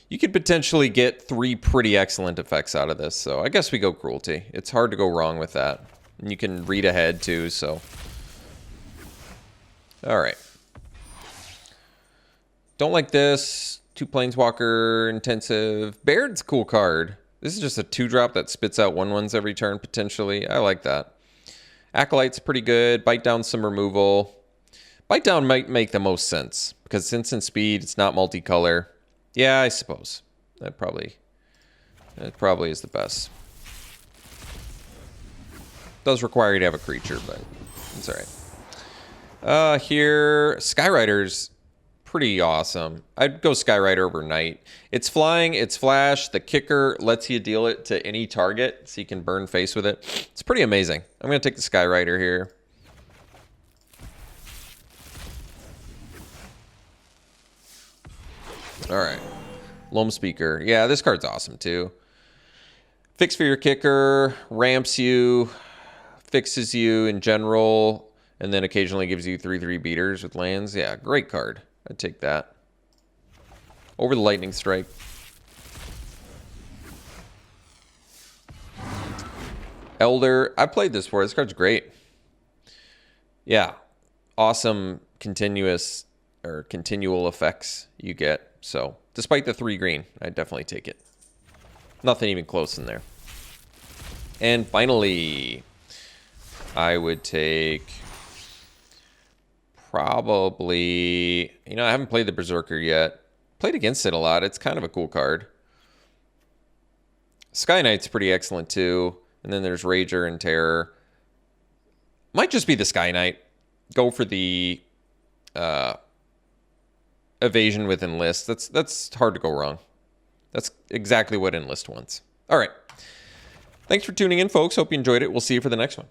You could potentially get 3 pretty excellent effects out of this, so I guess we go Cruelty. It's hard to go wrong with that. And you can read ahead too, so... Alright. Don't like this. 2 Planeswalker intensive. Baird's a cool card. This is just a 2-drop that spits out 1/1s every turn, potentially. I like that. Acolyte's pretty good. Bite down some removal. Bite down might make the most sense, because it's instant speed, it's not multicolor. Yeah, I suppose. That probably is the best. Does require you to have a creature, but it's alright. Here, Skyrider's pretty awesome. I'd go Skyrider over Knight. It's flying, it's flash, the kicker lets you deal it to any target, so you can burn face with it. It's pretty amazing. I'm going to take the Skyrider here. Alright. Loam Speaker. Yeah, this card's awesome too. Fix for your kicker, ramps you, fixes you in general, and then occasionally gives you 3/3 beaters with lands. Yeah, great card. I'd take that. Over the Lightning Strike. Elder. I played this before. This card's great. Yeah. Awesome continuous or continual effects you get. So, despite the 3 green, I'd definitely take it. Nothing even close in there. And finally, I would take probably... You know, I haven't played the Berserker yet. Played against it a lot. It's kind of a cool card. Sky Knight's pretty excellent too. And then there's Rager and Terror. Might just be the Sky Knight. Go for the... evasion with Enlist. That's hard to go wrong. That's exactly what Enlist wants. All right. Thanks for tuning in, folks. Hope you enjoyed it. We'll see you for the next one.